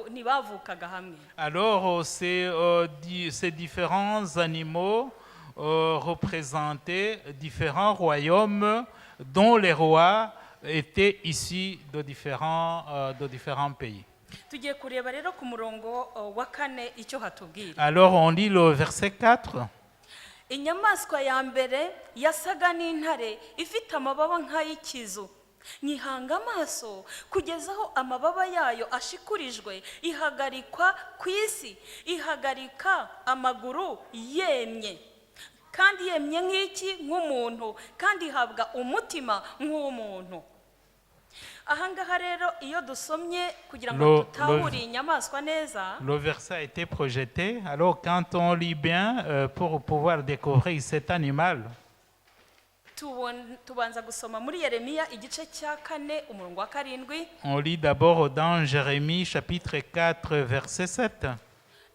ntibavukaga hamwe. Alors, ces différents animaux représentaient différents royaumes dont les rois étaient issus de différents pays. Tugiye kureba rero ku murongo wa 4 icyo hatubwira. Alors, on lit le verset 4. Inyamaswa ya mbere yasaga n'intare ifite amababa nk'ay'ikizu. Nyihanga amaso kugeza aho amababa yayo ashikurijwe, ihagarikwa ku isi, ihagarika amaguru yemye. Kandi yemye nk'iki? Nk'umuntu, kandi ihabwa umutima nk'umuntu. Ahangaha rero iyo dusomye kugira ngo tutahure inyamaswa neza. Le verset a été projeté. Alors quand on lit bien pour pouvoir découvrir cet animal, tubanza gusoma muri Yeremiya igice cya 4 umurongo wa 7. On lit d'abord dans Jérémie chapitre 4 verset 7.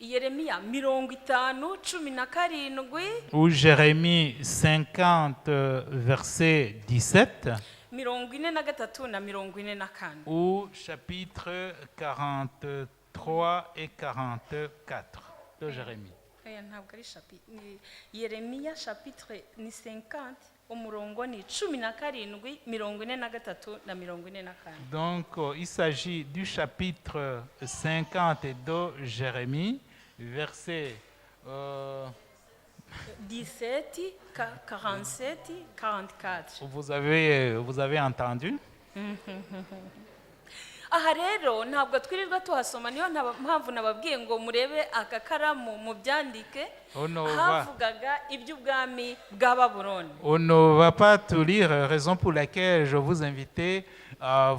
Yeremiya 50:17. Ou Jérémie 50 verset 17. 43 na 44. Ou chapitre 43 et 44 de Jérémie. Yeremiya chapitre ni 50 umurongo ni 17, 43 na 44. Donc il s'agit du chapitre 50 de Jérémie, verset 17, 47, 44. Vous avez entendu? aha rero ntabwo twirirwa tuhasoma, niyo mpamvu nababwiye ngo murebe aka karamu mubyandike. Havugaga iby'ubwami bwa Babuloni. On ne va pas tout lire, raison pour laquelle je vous invite à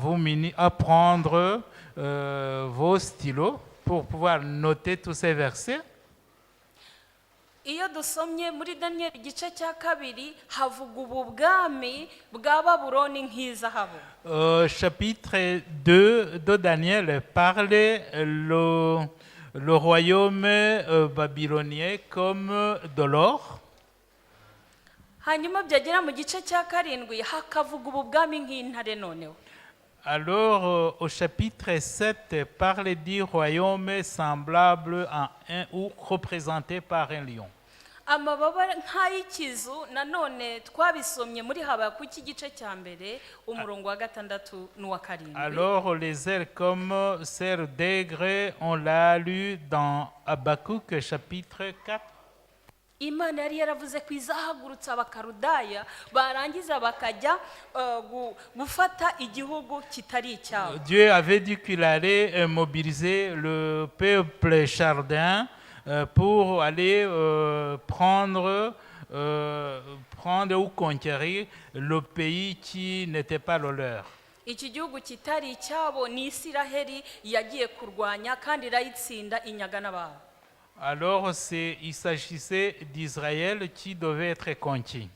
à prendre vos stylos pour pouvoir noter tous ces versets. Iyo dusomye muri Daniel igice cya kabiri havuga ubu bwami bwa Babuloni nk'izahabu. Chapitre 2 de Daniel parle le royaume babylonien comme de l'or. Hanyuma byagera mu gice cya karindwi hakavuga ubu bwami nk'intare noneho. Alors, au chapitre 7, parle du royaume semblable à un ou représenté par un lion. Amababa nk'ay'ikizu nanone twabisomye muri Habakuki igice cya mbere umurongo wa 6 n'uwa 7. Alors, les ailes comme celles d'aigre, on l'a lu dans Habakkuk chapitre 4. Imana yari yaravuze ko izahagurutsa abakarudaya barangiza bakajya gufata igihugu kitari icyabo. Dieu avait dit qu'il allait mobiliser le peuple chaldéen pour aller prendre ou conquérir le pays qui n'était pas le leur. Iki gihugu kitari icyabo ni Isiraheli yagiye kurwanya kandi irayitsinda inyaga n'abantu. Alors il s'agissait d'Israël qui devait être conquis.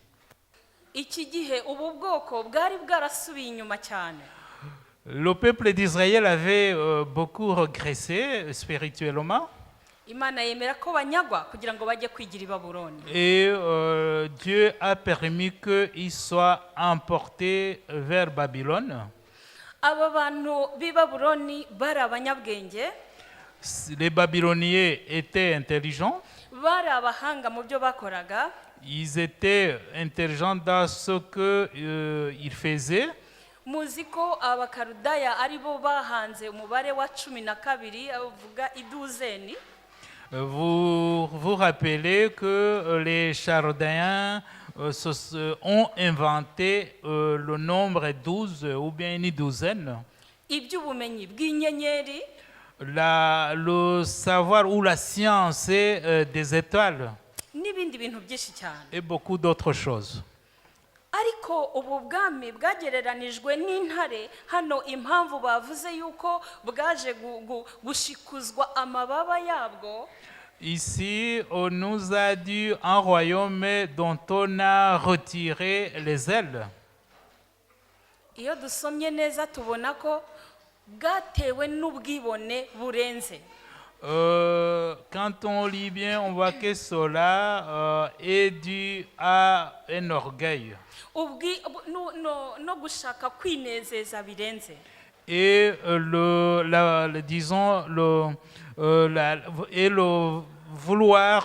Iki gihe ubu bwoko bwari bwarasubiye inyuma cyane. Le peuple d'Israël avait beaucoup régressé spirituellement. Imana yemera ko banyagwa kugira ngo bajye kwigira i Babuloni. Et Dieu a permis qu'ils soient emportés vers Babylone. Aba bantu b'i Babuloni bari abanyabwenge. Les Babyloniens étaient intelligents. Bari abahanga mu byo bakoraga. Ils étaient intelligents dans ce qu'ils faisaient. Muzi ko abakarudaya ari bo bahanze umubare wa 12 avuga iduzeni. Vous vous rappelez que les Chaldéens ont inventé le nombre 12 ou bien une douzaine. Iby'ubumenyi bw'inyenyeri. Le savoir ou la science des étoiles N'ibindi bintu byinshi cyane. Et beaucoup d'autres choses. Ariko ubu bwami bwagereranijwe n'intare hano impamvu bavuze yuko bwaje gushikuzwa amababa yabwo. Ici, on nous a dit un royaume dont on a retiré les ailes. Iyo dusomye neza tubona ko bwatewe n'ubwibone burenze. Quand on lit bien, on voit que cela est dû à un orgueil. No gushaka kwinezeza birenze. Et disons le vouloir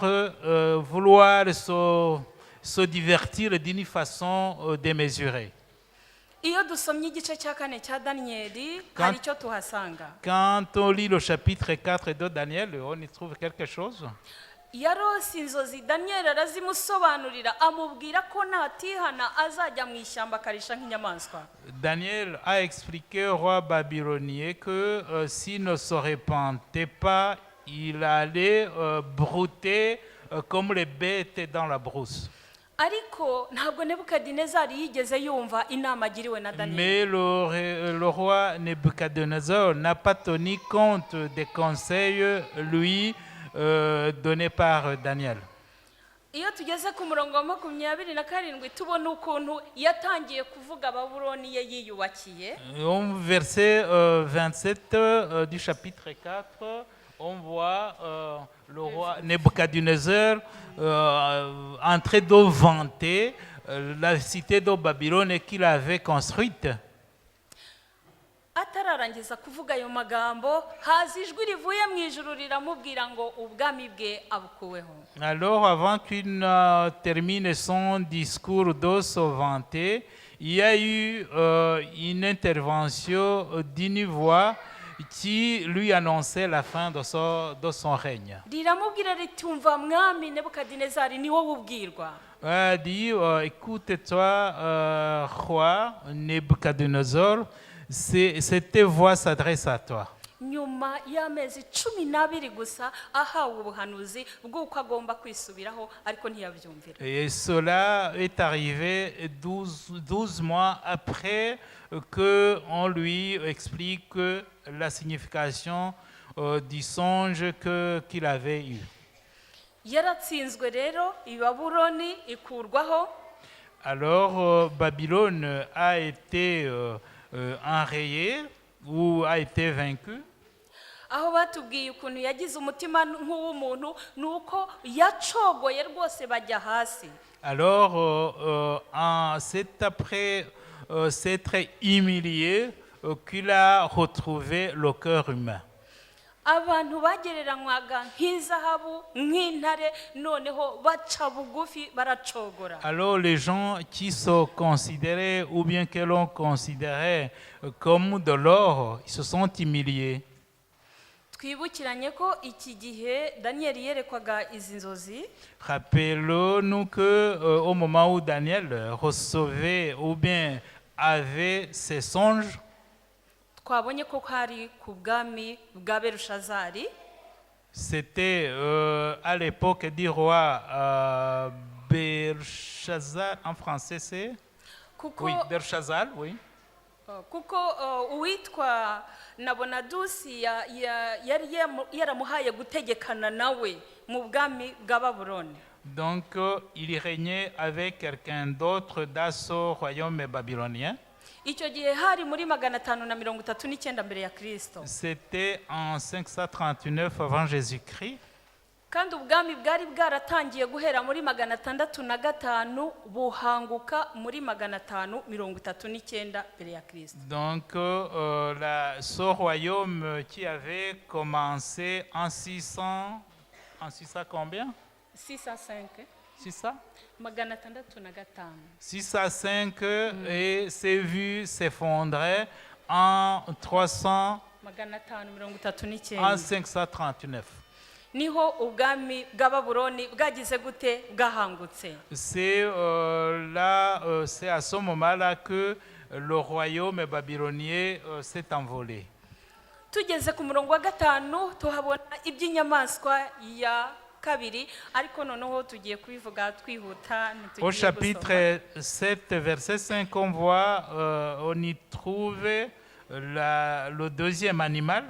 se divertir d'une façon démesurée. Iyo dusomye igice cya 4 cya Danieli hari icyo tuhasanga. Quand on lit le chapitre 4 de Daniel, on y trouve quelque chose. Yarose inzozi Daniel arazimusobanurira amubwira ko natihana azajya mu ishyamba akarisha nk'inyamaswa. Daniel a expliqué au roi babylonien que s'il ne se repentait pas, il allait brouter comme les bêtes dans la brousse. Ariko ntabwo Nebukadinezari yigeze yumva inama agiriwe na Daniel. Mais le roi Nebuchadnezzar n'a pas tenu compte des conseils lui donnés par Daniel. Iyo tugeze ku murongo wa 27 tubona ukuntu yatangiye kuvuga Babuloni ye yiyubakiye. Au verset 27 du chapitre 4, on voit le roi Nebuchadnezzar en train de vanter la cité de Babylone qu'il avait construite. Atararangiza kuvuga ayo magambo haza ijwi rivuye mu ijuru riramubwira ngo ubwami bwe abukuweho. Alors avant qu'il termine son discours de se vanter, il y a eu une intervention d'une voix qui lui annonçait la fin de son règne. Riramubwira riti umva mwami Nebukadinezari ni wowe ubwirwa. a dit, écoute-toi, roi Nebuchadnezzar, cette voix s'adresse à toi. nyuma y'amezi 12 gusa ahawe ubuhanuzi bw'uko agomba kwisubiraho ariko ntiyabyumvira. Et cela est arrivé 12 mois après qu'on lui explique la signification du songe qu'il avait eu. Yaratsinzwe rero i Babuloni ikurwaho. Alors Babylone a été enrayée ou a été vaincue. Aho batubwiye ukuntu yagize umutima nk'uw'umuntu nuko yacogoye rwose bajya hasi. Alors c'est après s'être humilié qu'il a retrouvé le cœur humain. Abantu bagereranywaga nk'izahabu nk'intare noneho baca bugufi baracogora. Alors les gens qui sont considérés ou bien que l'on considérait comme de l'or, ils se sont humiliés. Twibukiranye ko iki gihe Daniel yerekwaga izi nzozi. Rappelons-nous que au moment où Daniel recevait ou bien avait ses songes, Twabonye ko hari ku bwami bwa Berushazari. c'était à l'époque du roi Belshazzar, en français c'est Kuko, oui, Belshazzar, oui. kuko uwitwa Nabonadusi yari yaramuhaye gutegekana nawe mu bwami bwa Babuloni. Donc il régnait avec quelqu'un d'autre dans ce royaume babylonien. Icyo gihe hari muri 539 mbere ya Kristo. C'était en 539 avant Jésus-Christ. Kandi ubwami bwari bwaratangiye guhera muri 605 buhanguka muri 539 mbere ya Kristo. Donc ce royaume qui avait commencé en 600 combien? 605 600? 605 605 et s'est vu s'effondrer en 300 en 539. Niho ubwami bwa Babuloni bwagize gute bwahangutse. C'est c'est à ce moment-là que le royaume babylonien s'est envolé. Tugeze ku murongo wa 5 tuhabona iby'inyamaswa ya kabiri ariko noneho tugiye kubivuga twihuta. Au chapitre 7 verset 5 on voit on y trouve le deuxième animal.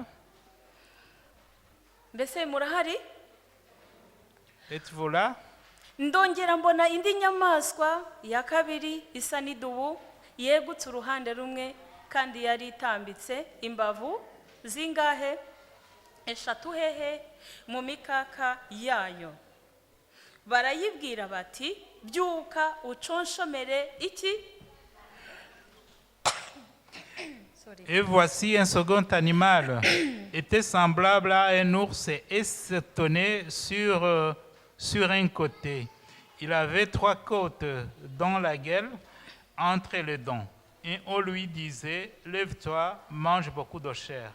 Mbese murahari? Êtes-vous là? Ndongera mbona indi nyamaswa ya kabiri isa n'idubu yegutse uruhande rumwe kandi yari itambitse imbavu zingahe? 3 hehe mu mikaka yayo. Barayibwira bati byuka uconshomere iki? Et voici un second animal, était semblable à un ours et se tenait sur un côté. Il avait 3 côtes dans la gueule, entre les dents. Et on lui disait, lève-toi, mange beaucoup de chair.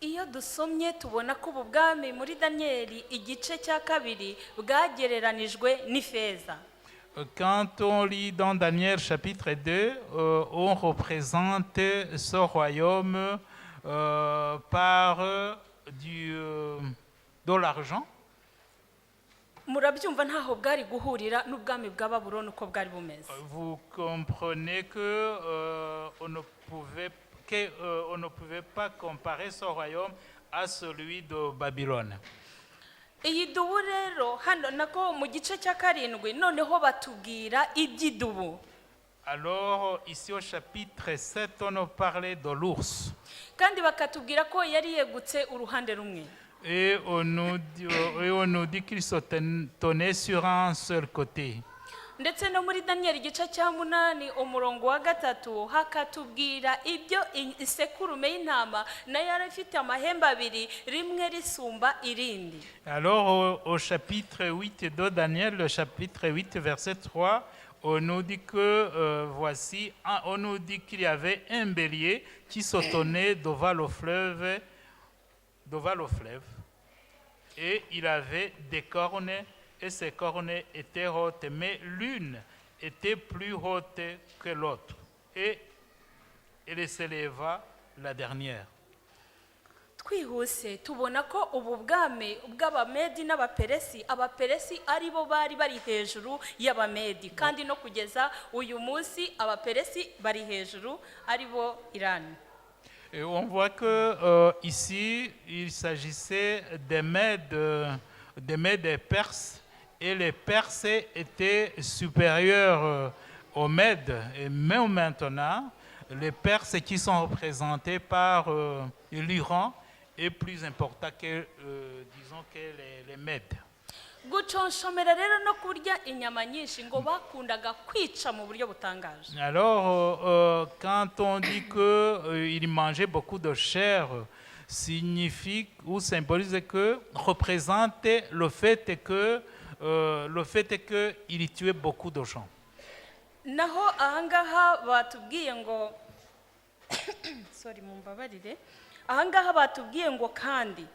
Iyo dusomye tubona ko ubu bwami muri Danieli igice cya kabiri bwagereranijwe n'ifeza. Quand on lit dans Daniel chapitre 2, on représente ce royaume par de l'argent. Murabyumva ntaho bwari guhurira n'ubwami bwa Babuloni uko bwari bumeze. Vous comprenez que on ne pouvait pas comparer ce royaume à celui de Babylone. Iyi dubu rero hano nako mu gice cya 7 noneho batubwira iby'idubu. Alors ici au chapitre 7 on nous parlait de l'ours. Kandi bakatubwira ko yari yegutse uruhande rumwe. Et on nous dit qu'il se tenait sur un seul côté. Ndetse no muri Daniel igice cya 8 umurongo wa 3 hakatubwira ibyo isekurume y'intama na yari afite amahembe abiri rimwe risumba irindi. Alors au chapitre 8 de Daniel, le chapitre 8 verset 3, on nous dit que on nous dit qu'il y avait un bélier qui se tenait devant le fleuve, et il avait des cornes et ses cornes étaient hautes, mais l'une était plus haute que l'autre. Et elle s'éleva la dernière. twihuse tubona ko ubu bwami bw'abamedi n'abaperesi abaperesi ari bo bari bari hejuru y'abamedi kandi no kugeza uyu munsi abaperesi bari hejuru ari bo Irani. Et on voit que ici, il s'agissait des Mèdes et Perses, et les Perses étaient supérieurs aux Mèdes. Et même maintenant, les Perses qui sont représentés par l'Iran est plus important que, disons, que les Mèdes. guconshomera rero no kurya inyama nyinshi ngo bakundaga kwica mu buryo butangaje. Alors, quand on dit qu'il mangeait beaucoup de chair, signifie ou symbolise que représente le fait qu'il tuait beaucoup de gens. Naho ahangaha batubwiye ngo sorry mumbabarire, ahangaha batubwiye ngo kandi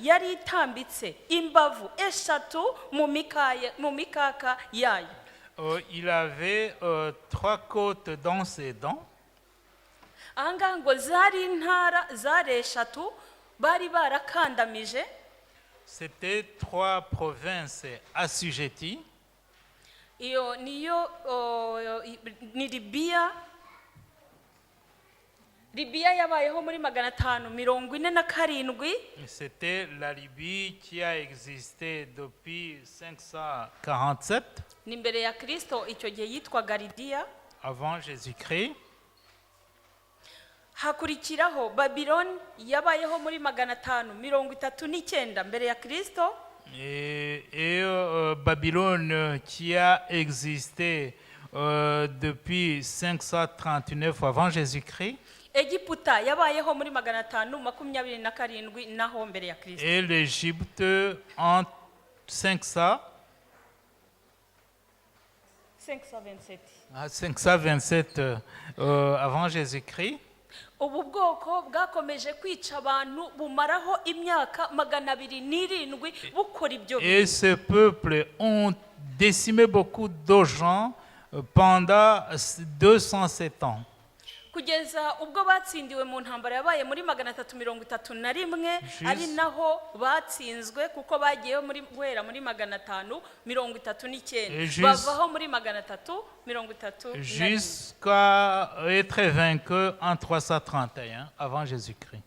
yari itambitse imbavu eshatu mu mikaka yayo. Il avait 3 côtes dans ses dents. Ahangaha ngo zari intara zari eshatu bari barakandamije. C'était 3 provinces assujetties. Iyo niyo ni Libya yabayeho muri 547. C'était la Libye qui a existé depuis 547 Ni mbere ya Kristo icyo gihe yitwaga Lidiya. avant Jésus-Christ. Hakurikiraho Babylone yabayeho muri 539 mbere ya Kristo. Et Babylone qui a existé depuis 539 avant Jésus-Christ. Egiputa yabayeho muri 527 naho mbere ya Kristo. Et l'Égypte en 527 avant Jésus-Christ. Ubu bwoko bwakomeje kwica abantu bumaraho imyaka 207 bukora ibyo. Et ce peuple ont décimé beaucoup de gens pendant 207 ans. Kugeza ubwo batsindiwe mu ntambara yabaye muri 331 ari naho batsinzwe kuko bagiye muri guhera muri 539 bavaho muri 331 jusqu'à être vaincu en 331 avant Jésus-Christ.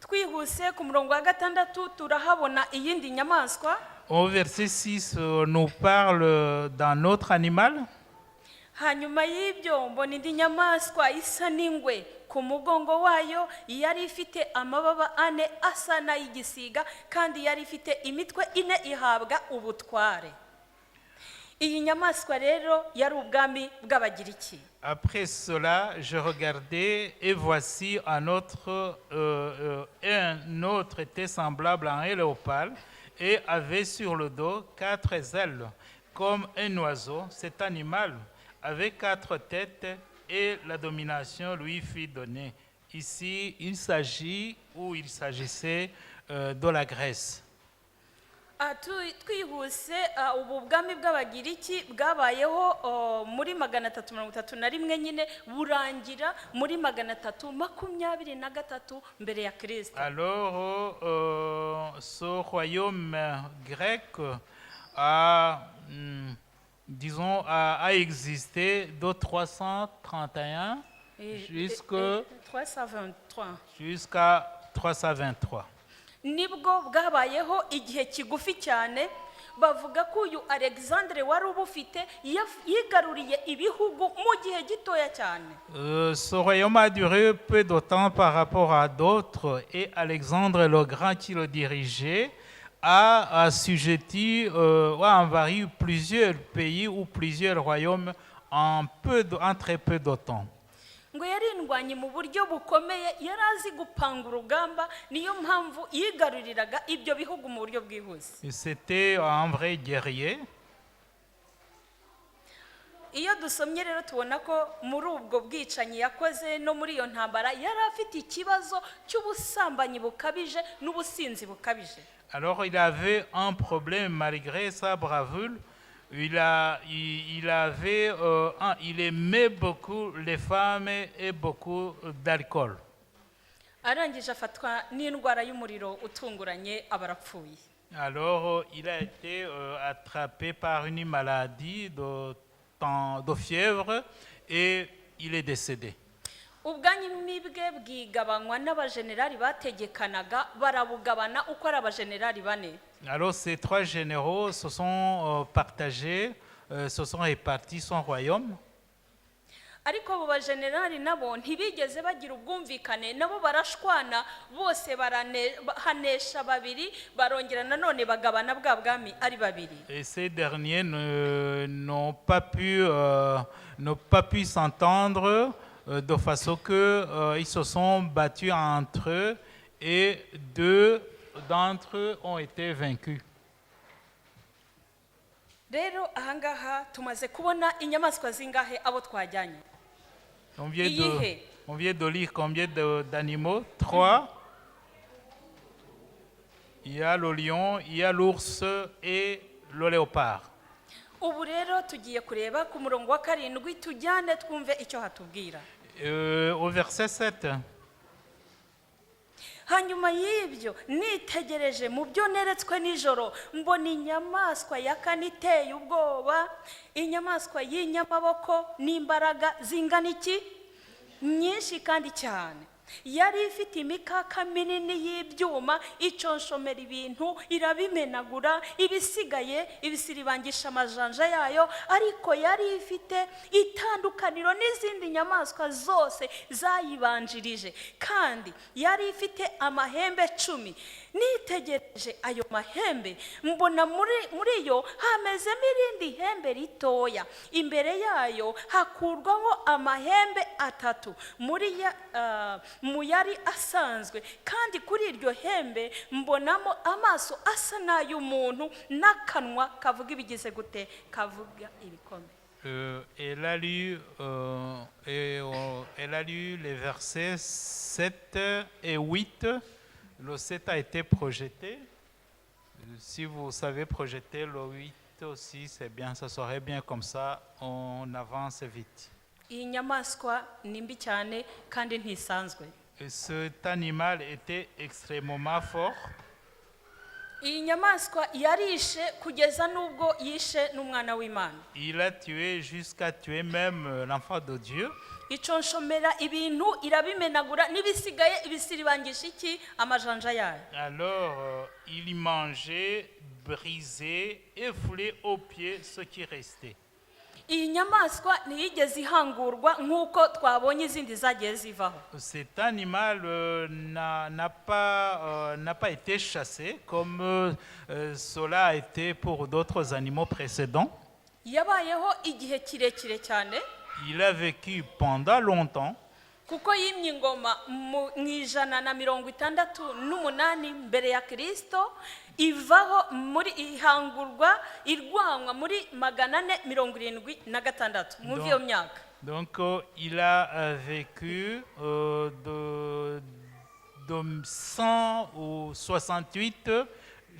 Twihuse ku murongo wa 6 turahabona iyindi nyamaswa. Au verset 6 nous parle d'un autre animal. Hanyuma y'ibyo mbona indi nyamaswa isa n'ingwe, ku mugongo wayo yari ifite amababa 4 asa n'ay'igisiga kandi yari ifite imitwe 4 ihabwa ubutware. Iyi nyamaswa rero yari ubwami bw'Abagiriki. Après cela, je regardais et voici un autre était semblable à un léopard et avait sur le dos 4 ailes comme un oiseau. Cet animal avait 4 têtes et la domination lui fut donnée. Ici, il s'agissait de la Grèce. Twihuse ubu bwami bw'Abagiriki bwabayeho muri 331 nyine burangira muri 323 mbere ya Kristo. Alors, ce royaume grec a existé de 331 jusqu'à 323. Nibwo bwabayeho igihe kigufi cyane. Bavuga ko uyu Alexandre wari ubufite yigaruriye ibihugu mu gihe gitoya cyane. Ce royaume a duré peu de temps par rapport à d'autres et Alexandre le Grand qui le dirigeait a assujetti a envahi plusieurs pays ou plusieurs royaumes en très peu de temps. Ngo yarindwanye mu buryo bukomeye, yarazi gupanga urugamba, niyo mpamvu yigaruriraga ibyo bihugu mu buryo bwihuse. C'était un vrai guerrier. iyo dusomye rero tubona ko muri ubwo bwicanyi yakoze no muri iyo ntambara yari afite ikibazo cy'ubusambanyi bukabije n'ubusinzi bukabije. Alors il avait un problème malgré sa bravure. Il aimait beaucoup les femmes et beaucoup d'alcool. Arangije afatwa n'indwara y'umuriro utunguranye aba arapfuye. Alors il a été attrapé par une maladie de fièvre et il est décédé. Ubwanyimi bwe bwigabanywa n'abajenerali bategekanaga barabugabana uko ari abajenerali bane. Alors ces 3 généraux se sont partagés, se sont répartis son royaume. Ariko abo bajenerali nabo ntibigeze bagira ubwumvikane, nabo barashwana bose hanesha babiri barongera nanone bagabana bwa bwami ari babiri. Et ces derniers n'ont pas pu s'entendre de façon que ils se sont battus entre eux et 2 d'entre eux ont été vaincus. Rero ahangaha tumaze kubona inyamaswa zingahe abo twajyanye. On vient de lire combien d'animaux? 3. Il y a le lion, il y a l'ours et le léopard. Ubu rero tugiye kureba ku murongo wa 7 tujyane twumve icyo hatubwira. Au verset 7. Hanyuma y'ibyo nitegereje mu byo neretswe nijoro mbona inyamaswa ya kane iteye ubwoba, inyamaswa y'inyamaboko n'imbaraga zingana iki nyinshi kandi cyane. Yari ifite imikaka minini y'ibyuma iconshomera ibintu irabimenagura, ibisigaye ibisiribangisha amajanja yayo, ariko yari ifite itandukaniro n'izindi nyamaswa zose zayibanjirije, kandi yari ifite amahembe 10. Nitegereje ayo mahembe mbona muri yo hamezemo irindi hembe ritoya, imbere yayo hakurwaho amahembe 3 mu yari asanzwe, kandi kuri iryo hembe mbonamo amaso asa n'ay'umuntu n'akanwa kavuga ibigize gute, kavuga ibikombe. Elle a lu les versets 7 et 8. Le 7 a été projeté. Si vous savez projeter le 8 aussi, c'est bien, ça serait bien, comme ça on avance vite. Iyi nyamaswa ni mbi cyane kandi ntisanzwe. Cet animal était extrêmement fort. Iyi nyamaswa yarishe kugeza n'ubwo yishe n'umwana w'Imana. Il a tué jusqu'à tuer même l'enfant de Dieu. Iconshomera ibintu irabimenagura n'ibisigaye ibisiribangisha iki amajanja yayo. Alors il mangeait, brisait et foulait aux pieds ce qui restait. Iyi nyamaswa ntiyigeze ihangurwa nk'uko twabonye izindi zagiye zivaho. Cet animal n'a pas été chassé comme cela a été pour d'autres animaux précédents. Yabayeho igihe kirekire cyane. Il a vécu pendant longtemps. Kuko yimye ingoma mu 168 mbere ya Kristo, ivaho muri ihangurwa irwanwa muri 476 mu vyo myaka. Donc il a vécu de 168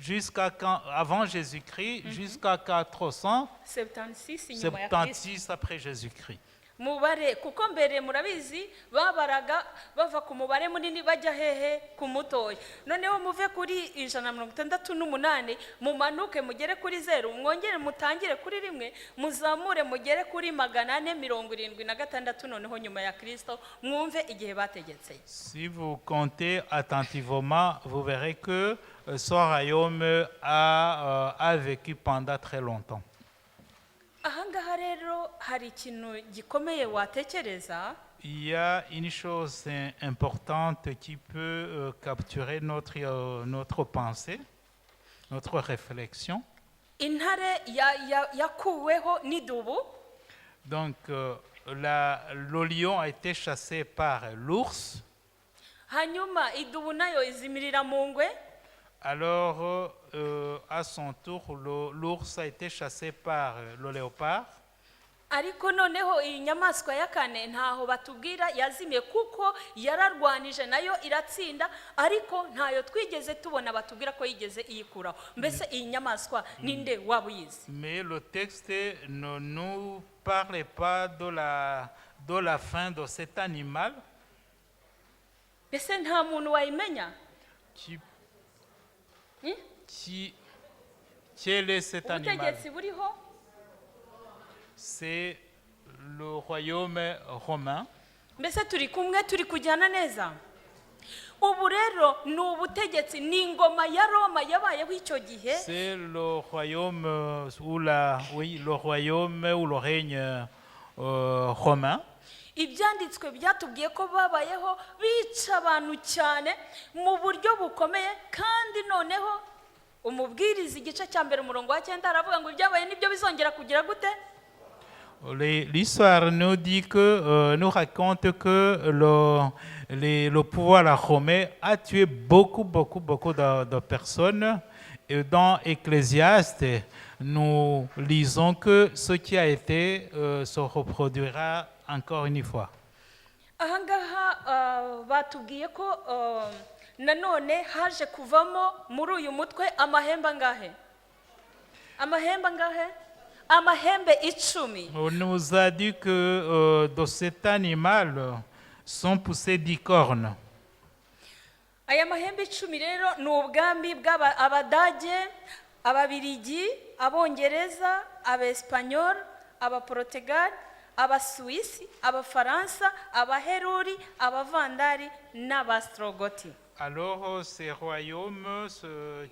jusqu'à avant Jésus-Christ jusqu'à 476 après Jésus-Christ. Mubare kuko mbere murabizi babaraga bava ku mubare munini bajya hehe ku mutoya, noneho muve kuri 168 mumanuke mugere kuri 0, mwongere mutangire kuri 1 muzamure mugere kuri 476 noneho nyuma ya Kristo, mwumve igihe bategetse. Si vous comptez attentivement, vous verrez que son royaume a vécu pendant très longtemps. Ahangaha rero hari ikintu gikomeye watekereza. Il y a une chose importante qui peut capturer notre pensée, notre réflexion. Intare yakuweho n'idubu. Donc le lion a été chassé par l'ours. Hanyuma idubu nayo izimirira mu ngwe. Alors, à son tour, l'ours a été chassé par le léopard. ariko noneho iyi nyamaswa ya kane ntaho batubwira yazimiye kuko yararwanije nayo iratsinda, ariko ntayo twigeze tubona batubwira ko yigeze iyikuraho. Mbese iyi nyamaswa ninde waba uyizi? Mais le texte ne nous parle pas de la fin de cet animal Mbese nta muntu wayimenya? quel est cet animal? Ubutegetsi buriho? C'est le royaume romain. Mbese turi kumwe, turi kujyana neza? Ubu rero ni ubutegetsi, ni ingoma ya Roma yabayeho icyo gihe. C'est le royaume le royaume ou le règne romain. Ibyanditswe byatubwiye ko babayeho bica abantu cyane mu buryo bukomeye, kandi noneho umubwiriza igice cya mbere umurongo wa 9 aravuga ngo ibyabaye nibyo bizongera kugira gute? L'histoire nous dit que, nous raconte que le pouvoir romain a tué beaucoup de personnes. Et dans Ecclésiaste, nous lisons que ce qui a été se reproduira encore une fois. Ahangaha batubwiye ko nanone haje kuvamo muri uyu mutwe amahembe angahe? Amahembe angahe? Amahembe 10. On nous a dit que de cet animal sont poussées 10 cornes. Aya mahembe 10 rero ni ubwami bw'Abadage, Ababiligi, Abongereza, Abespanyol, Abaportugal, Abasuwisi, Abafaransa, Abaheruri, Abavandari n'Abastrogoti. Alors, ces royaumes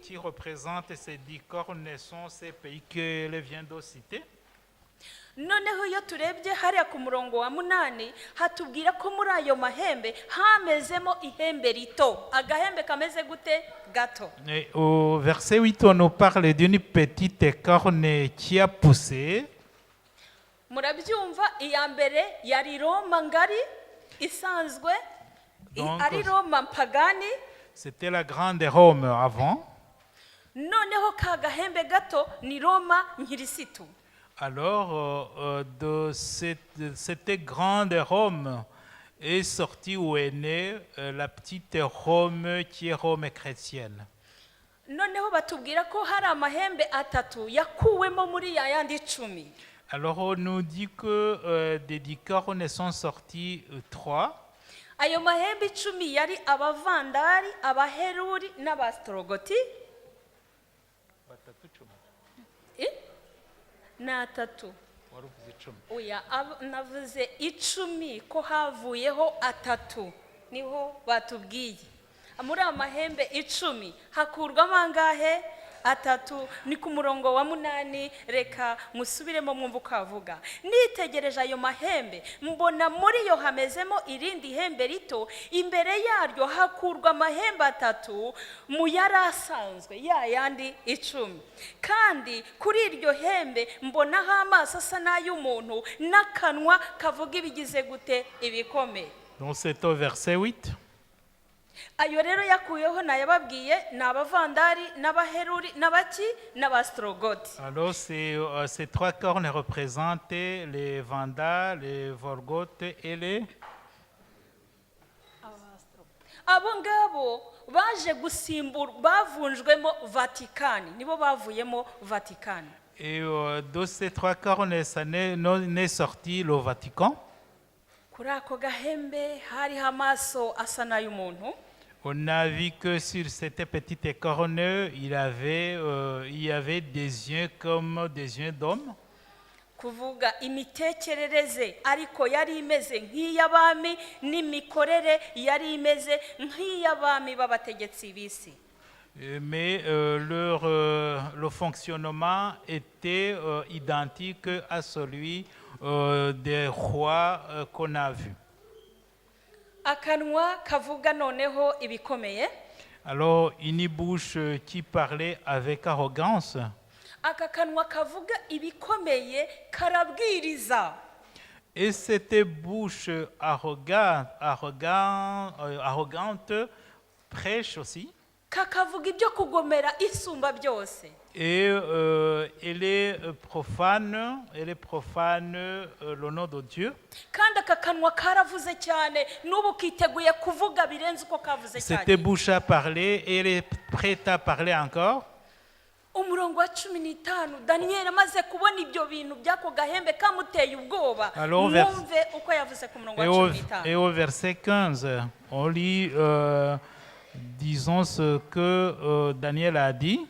qui représentent ces 10 cornes sont ces pays qu'elle vient de citer. Noneho iyo turebye hariya ku murongo wa 8 hatubwira ko muri ayo mahembe hamezemo ihembe rito. Agahembe kameze gute? Gato. Et au verset 8, on nous parle d'une petite corne qui a poussé. Murabyumva, iya mbere yari Roma ngari isanzwe, ari Roma mpagani. C'était la grande Rome avant. Noneho ka gahembe gato ni Roma nkirisitu. Alors, de cette grande Rome est sortie ou est née la petite Rome qui est Rome chrétienne. Noneho batubwira ko hari amahembe 3 yakuwemo muri ya yandi 10. Alors, on nous dit que des 10 cornes sont sortis 3. Ayo mahembe 10 yari Abavandari, Abaheruri n'Abastrogoti. Na 3. Oya, navuze 10 ko havuyeho 3 niho batubwiye. Muri amahembe 10 hakurwamo angahe? 3. Ni ku murongo wa 8. Reka musubiremo mwumva ukavuga. Nitegereje ayo mahembe mbona muri yo hamezemo irindi hembe rito, imbere yaryo hakurwa amahembe 3 mu yarasanzwe ya yandi 10. Kandi kuri iryo hembe mbonaho amaso asa n'ay'umuntu n'akanwa kavuga ibigize gute? Ibikomeye. Donc c'est au verset 8. Ayo rero yakuyeho nayababwiye ni Abavandari n'Abaheruri n'Abaki n'Abastrogoti. Alors ces 3 cornes représentent les Vandales, les Vorgotes et les... Abo ngabo baje gusimbura bavunjwemo Vatikani, nibo bavuyemo Vatikani. Et de ces 3 cornes, ça n'est sorti le Vatican. Kuri ako gahembe hari amaso asa n'ay'umuntu. On a vu que sur cette petite corne, il y avait des yeux comme des yeux d'homme. Kuvuga imitekerereze ariko yari imeze nk'iy'abami, n'imikorere yari imeze nk'iy'abami b'abategetsi b'isi. Mais le fonctionnement était identique à celui des rois qu'on a vus. Akanwa kavuga noneho ibikomeye. Alors, une bouche qui parlait avec arrogance. Aka kanwa kavuga ibikomeye karabwiriza. Et cette bouche arrogante prêche aussi. Kakavuga ibyo kugomera isumba byose. Et elle est profane le nom de Dieu. kandi aka kanwa karavuze cyane n'ubu kiteguye kuvuga birenze uko kavuze Cette cyane. bouche a parlé et elle est prête à parler encore. umurongo wa 15 daniyeli amaze kubona ibyo bintu by'ako gahembe kamuteye ubwoba. Alors, mwumve uko yavuze ku murongo wa 15. Et au verset 15, on lit, disons ce que Daniel a dit.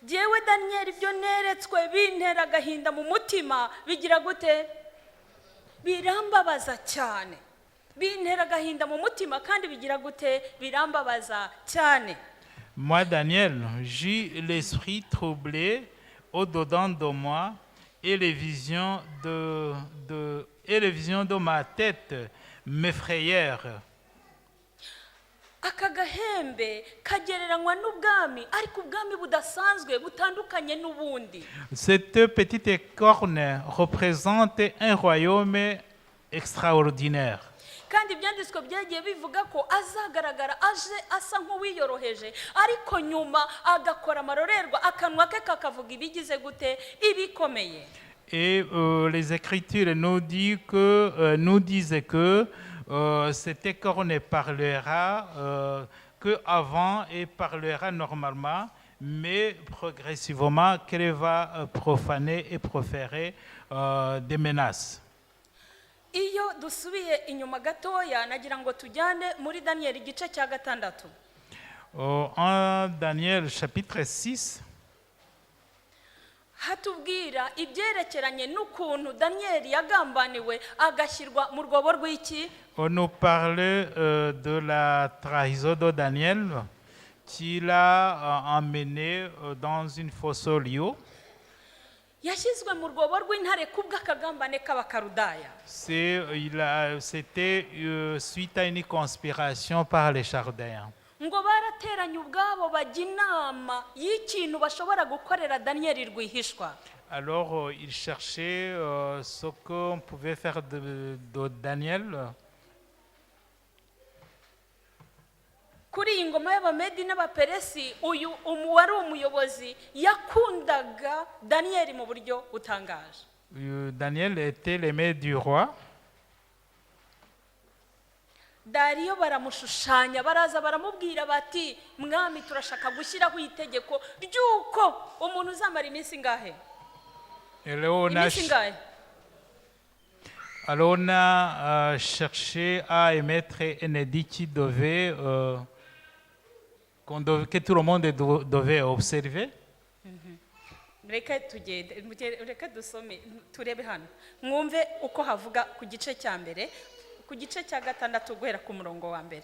Jyewe daniyeli ibyo neretswe bintera agahinda mu mutima bigira gute? Birambabaza cyane. Bintera agahinda mu mutima kandi bigira gute? Birambabaza cyane. Moi, Daniel, j'eus l'esprit troublé au-dedans de moi et les visions de ma tête m'effrayèrent. Aka gahembe kagereranywa n'ubwami ariko ubwami budasanzwe butandukanye n'ubundi. Cette petite corne représente un royaume extraordinaire. Kandi ibyanditswe byagiye bivuga ko azagaragara aje asa nk'uwiyoroheje ariko nyuma agakora amarorerwa akanwa ke kakavuga ibigize gute? Ibikomeye. Et les Écritures nous disent que cette corne parlera que avant et parlera normalement, mais progressivement qu'elle va profaner et proférer des menaces. Iyo dusubiye inyuma gatoya nagira ngo tujyane muri Daniel igice cya 6. En Daniel chapitre 6, hatubwira ibyerekeranye n'ukuntu Daniel yagambaniwe agashyirwa mu rwobo rw'iki? on nous parle de la trahison de Daniel qu'il a emmené dans une fosse au lieu. Yashyizwe mu rwobo rw'intare kubw'akagambane k'abakarudaya. C'était suite à une conspiration par les Chaldéens. Ngo barateranye ubwabo bajya inama y'ikintu bashobora gukorera Daniel rwihishwa. Alors ils cherchaient ce qu'on pouvait faire de Daniel. Kuri iyi ngoma y'Abamedi n'Abaperesi uyu wari umuyobozi yakundaga Daniel mu buryo butangaje. Daniel était l'aimé du roi. Dariyo baramushushanya baraza baramubwira bati mwami turashaka gushyiraho itegeko ry'uko umuntu uzamara iminsi ngahe? Alors on a cherché à émettre un édit qui devait, que tout le monde devait observer. Reka dusome turebe hano mwumve uko havuga ku gice cya mbere ku gice cya 6 guhera ku murongo wa mbere.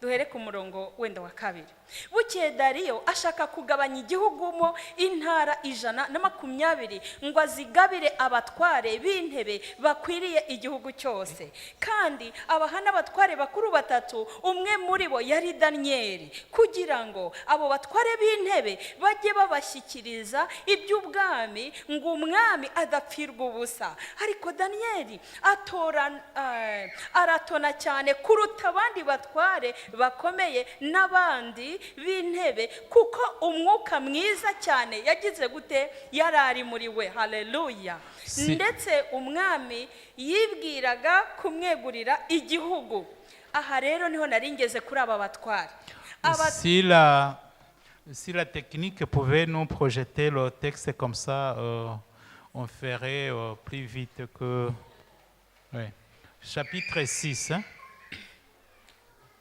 Duhere ku murongo wenda wa 2. Bukeye Dariyo ashaka kugabanya igihugu mo intara 120 ngo azigabire abatware b'intebe bakwiriye igihugu cyose. Kandi abahana abatware bakuru 3, umwe muri bo yari Daniel, kugira ngo abo batware b'intebe bajye babashyikiriza iby'ubwami ngo umwami adapfirwa ubusa. Ariko Daniel aratona cyane kuruta abandi batware bakomeye n'abandi b'intebe kuko umwuka mwiza cyane yagize gute? Yarari muri we. Haleluya. Ndetse umwami yibwiraga kumwegurira igihugu. Aha rero niho naringeze kuri aba batware. Si la technique pouvait nous projeter le texte comme ça, on ferait plus vite que... Oui. Chapitre 6.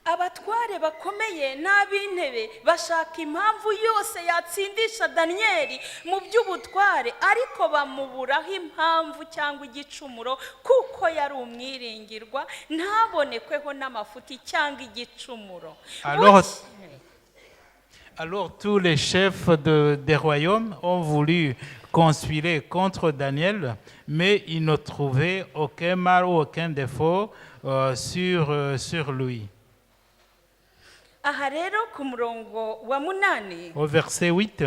Abatware bakomeye n'ab'intebe bashaka impamvu yose yatsindisha Daniel mu by'ubutware ariko bamuburaho impamvu cyangwa igicumuro kuko yari umwiringirwa ntabonekweho n'amafuti cyangwa igicumuro. Alors tous les chefs des royaumes ont voulu conspirer contre Daniel, mais ils ne trouvaient aucun mal ou aucun défaut sur lui. Aha rero ku murongo wa 8, au verset 8,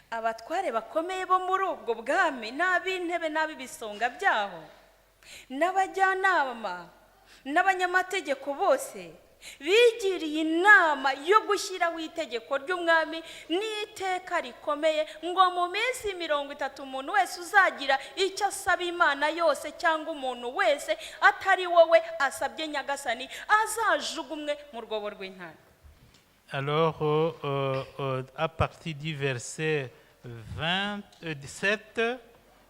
abatware bakomeye bo muri ubwo bwami n'ab'intebe n'ab'ibisonga byaho n'abajyanama n'abanyamategeko bose bigiriye inama yo gushyiraho itegeko ry'umwami n'iteka rikomeye ngo mu minsi 30 umuntu wese uzagira icyo asaba Imana yose cyangwa umuntu wese atari wowe asabye Nyagasani azajugunywe mu rwobo rw'intare. Alors, à partir du verset 17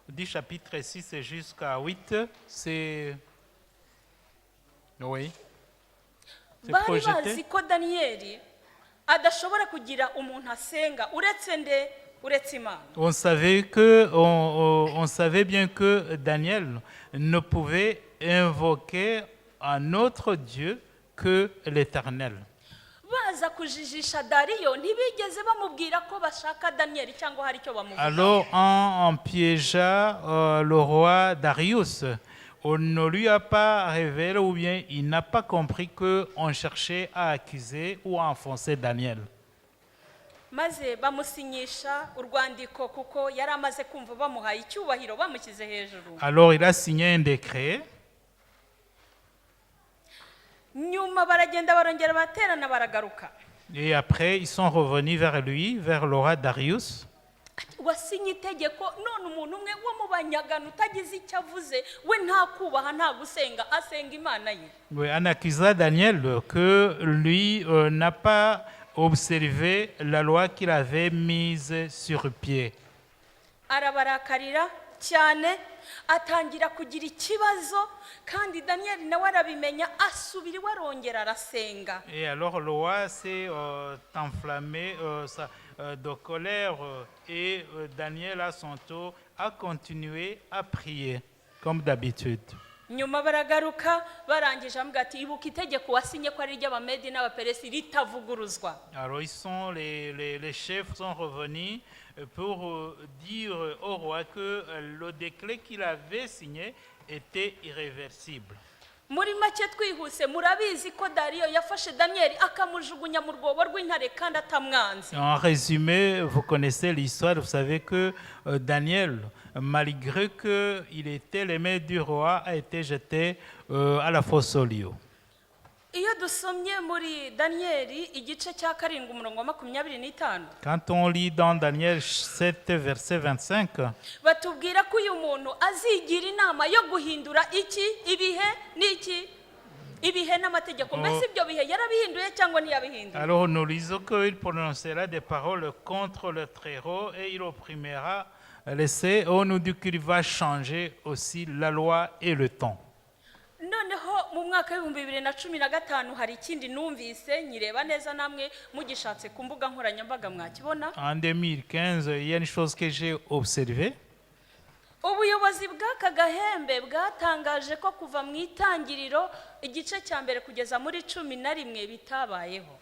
du chapitre 6 jusqu'à 8, c'est... Oui. C'est Bari projeté. bazi ko Daniyeli adashobora kugira umuntu asenga uretse Imana. On savait bien que Daniel ne pouvait invoquer un autre Dieu que l'Éternel. Baza kujijisha Dariyo ntibigeze bamubwira ko bashaka Daniyeli cyangwa hari icyo bamuvuga. Alors, en piégeant le roi Darius, on ne lui a pas révélé ou bien il n'a pas compris qu'on cherchait à accuser ou à enfoncer Daniel. Maze bamusinyisha urwandiko kuko yari amaze kumva bamuhaye icyubahiro bamukize hejuru. Alors, il a signé un décret. Nyuma baragenda barongera baterana baragaruka. Et après, ils sont revenus vers lui, vers le roi Darius. Wasinye itegeko none umuntu umwe wo mu banyagano utagize icyo avuze we nta kubaha nta gusenga asenga Imana ye. Oui, on accusa Daniel que lui n'a pas observé la loi qu'il avait mise sur pied. Arabarakarira cyane atangira kugira ikibazo kandi Daniel nawe arabimenya asubira iwe arongera arasenga. Et alors le roi s'est enflammé de colère et Daniel à son tour a continué à prier comme d'habitude. Nyuma baragaruka barangije ambwa ati ibuka itegeko wasinye ko ari ry'Abamedi n'Abaperesi ritavuguruzwa. Alors les chefs sont revenus pour dire au roi que le décret qu'il avait signé était irréversible. Muri make twihuse murabizi ko Dariyo yafashe Daniel akamujugunya mu rwobo rw'intare kandi atamwanze. En résumé, vous connaissez l'histoire, vous savez que Daniel, malgré qu'il était l'aimé du roi, a été jeté à la fosse aux lions. Iyo dusomye muri Danieli igice cya 7 umurongo wa 25 Quand on lit dans Daniel 7 verset 25, batubwira ko uyu muntu azigira inama yo guhindura ibihe n'amategeko. Mbese ibyo bihe yarabihinduye cyangwa ntiyabihinduye? alors nous lisons qu'il prononcera des paroles contre le Très-Haut et il opprimera les on nous dit qu'il va changer aussi la loi et le temps. Noneho mu mwaka wa 2015 hari ikindi numvise nyireba neza namwe mugishatse ku mbuga nkoranyambaga mwakibona. En 2015, il y a une chose que j'ai observée. Ubuyobozi bw'aka gahembe bwatangaje ko kuva mu itangiriro igice cya mbere kugeza muri 11 bitabayeho.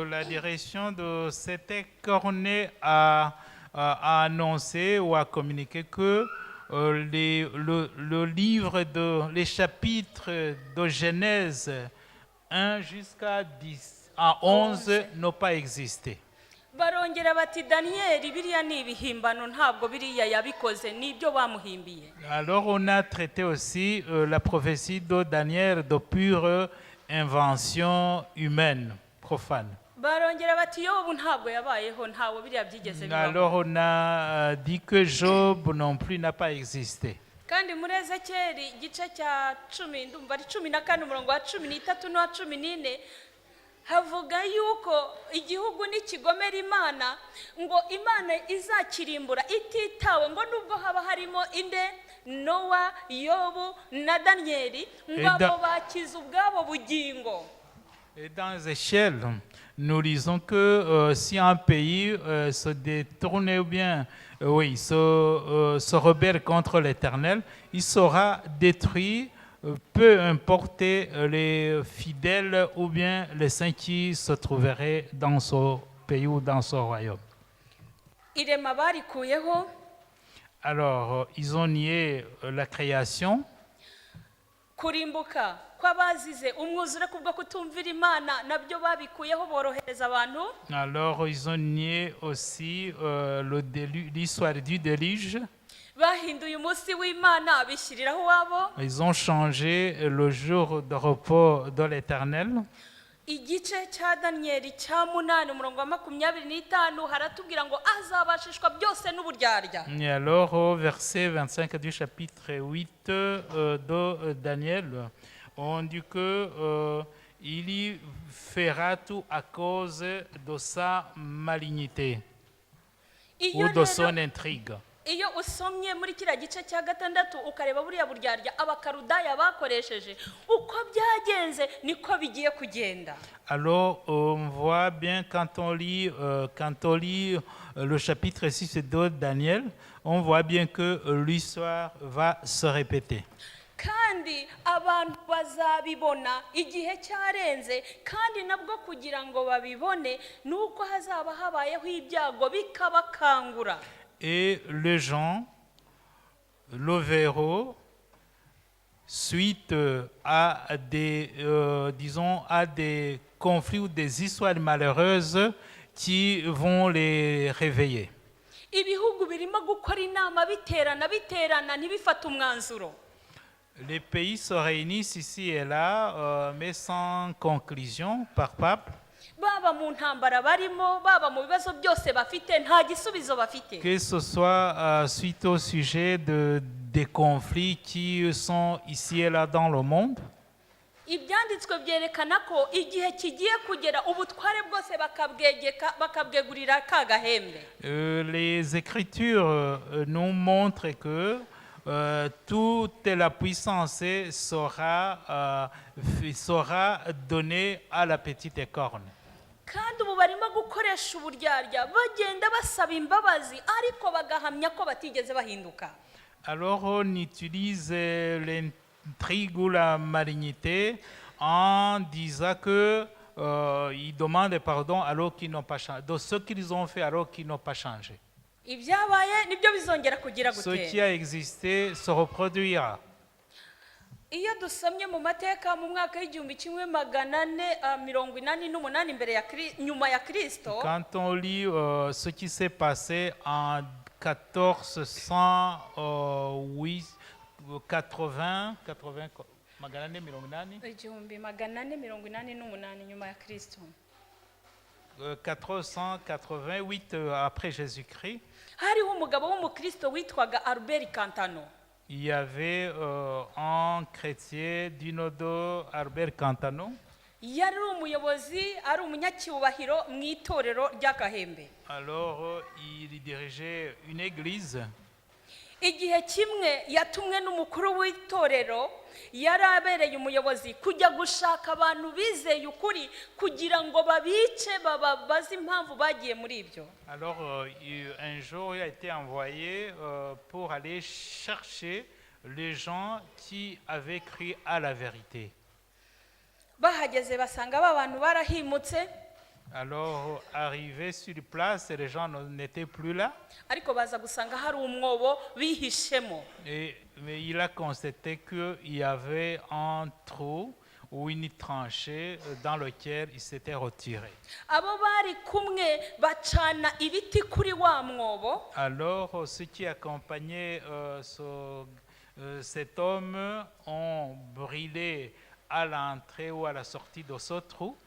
La direction de cette cornée a annoncé ou a communiqué que le livre les chapitres de Genèse 1 jusqu'à 11 n'ont pas existé. Barongera bati Daniel biriya ni ibihimbano ntabwo biriya yabikoze nibyo bamuhimbiye. Alors on a traité aussi la prophétie de Daniel de pure invention humaine, profane. Barongera bati Yobu ntabwo yabayeho ntawo biriya byigeze bibaho. Alors on a dit que Job non plus n'a pas existé. Kandi muri Ezekiyeli igice cya 10 ndumva ari 14 umurongo wa 13 n'uwa 14 havuga yuko igihugu nikigomera Imana ngo Imana izakirimbura ititawe ngo nubwo haba harimo inde Nowa, Yobu na Danieli ngo abo bakiza ubwabo bugingo. Et dans Échelle, nous lisons que si un pays se détourne ou bien se rebelle contre l'Éternel, il sera détruit, peu importe les fidèles ou bien les saints qui se trouveraient dans ce pays ou dans ce royaume. Alors, ils ont nié la création. Kurimbuka kwabazize umwuzure kubwo kutumvira Imana nabyo babikuyeho borohereza abantu. Alors ils ont nié aussi l'histoire du déluge. bahinduye umunsi w'imana bishyiriraho uwabo. Ils ont changé le jour de repos de l'Éternel. Igice cya daniyeli cya 8:25 haratubwira ngo azabashishwa byose n'uburyarya. Et alors, au verset 25 du chapitre 8 de Daniel, on dit que il y fera tout à cause de sa malignité ou de son intrigue. Iyo usomye muri kiriya gice cya 6 ukareba buriya buryarya abakarudaya bakoresheje uko byagenze niko bigiye kugenda. Alors, on voit bien quand on lit le chapitre 6 de Daniel, on voit bien que l'histoire va se répéter. Kandi abantu bazabibona igihe cyarenze, kandi nabwo kugira ngo babibone nuko hazaba habayeho ibyago bikabakangura. Et les gens le verront suite à des, à des conflits ou des histoires malheureuses qui vont les réveiller. Ibihugu birimo gukora inama biterana ntibifate umwanzuro. Les pays se réunissent ici et là, mais sans conclusion par pape. Baba mu ntambara barimo, baba mu bibazo byose bafite, nta gisubizo bafite. Que ce soit suite au sujet des conflits qui sont ici et là dans le monde. Ibyanditswe byerekana ko igihe kigiye kugera ubutware bwose bakabwegurira ka gahembe. Les Écritures nous montrent que toute la puissance sera donnée à la petite corne. Kandi ubu barimo gukoresha uburyarya bagenda basaba imbabazi ariko bagahamya ko batigeze bahinduka. Alors on utilise l'intrigue ou la malignité en disant que ils demandent pardon alors qu'ils n'ont pas changé, de ce qu'ils ont fait alors qu'ils n'ont pas changé. Ibyabaye nibyo bizongera kugira Ce qui gute. a existé se reproduira. Iyo dusomye mu mateka mu mwaka w'488 nyuma ya Kristo, Quand on lit ce qui s'est passé en 1480, magana ane mirongo inani, 488 nyuma ya Kristo, 488 après Jésus-Christ, hariho umugabo w'umukristo witwaga Albert Cantano. il y avait un chrétien du nom d'Albert Cantano. Yari umuyobozi, ari umunyacyubahiro mu itorero ry'Agahembe. Alors, il dirigeait une église. Igihe kimwe yatumwe n'umukuru w'itorero, yari abereye umuyobozi kujya gushaka abantu bizeye ukuri kugira ngo babice bababaze impamvu bagiye muri ibyo. Alors, un jour, il a été envoyé pour aller chercher les gens qui avaient cru à la vérité. Bahageze basanga ba bantu barahimutse, Alors, arrivé sur place, les gens n'étaient plus là. ariko baza gusanga hari umwobo bihishemo. Mais il a constaté qu'il y avait un trou ou une tranchée dans lequel il s'était retiré. Abo bari kumwe bacana ibiti kuri wa mwobo. Alors, ceux qui accompagnaient cet homme ont brûlé à l'entrée ou à la sortie de ce trou.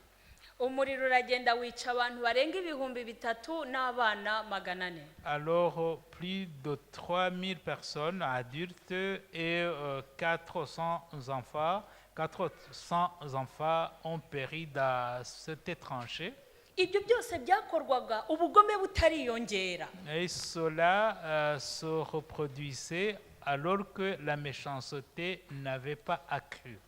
Umuriro uragenda wica abantu barenga 3,000 n'abana 400. Alors, plus de 3000 personnes adultes et 400 enfants ont péri dans cette tranchée. Ibyo byose byakorwaga ubugome butariyongera. Et cela se reproduisait alors que la méchanceté n'avait pas accru.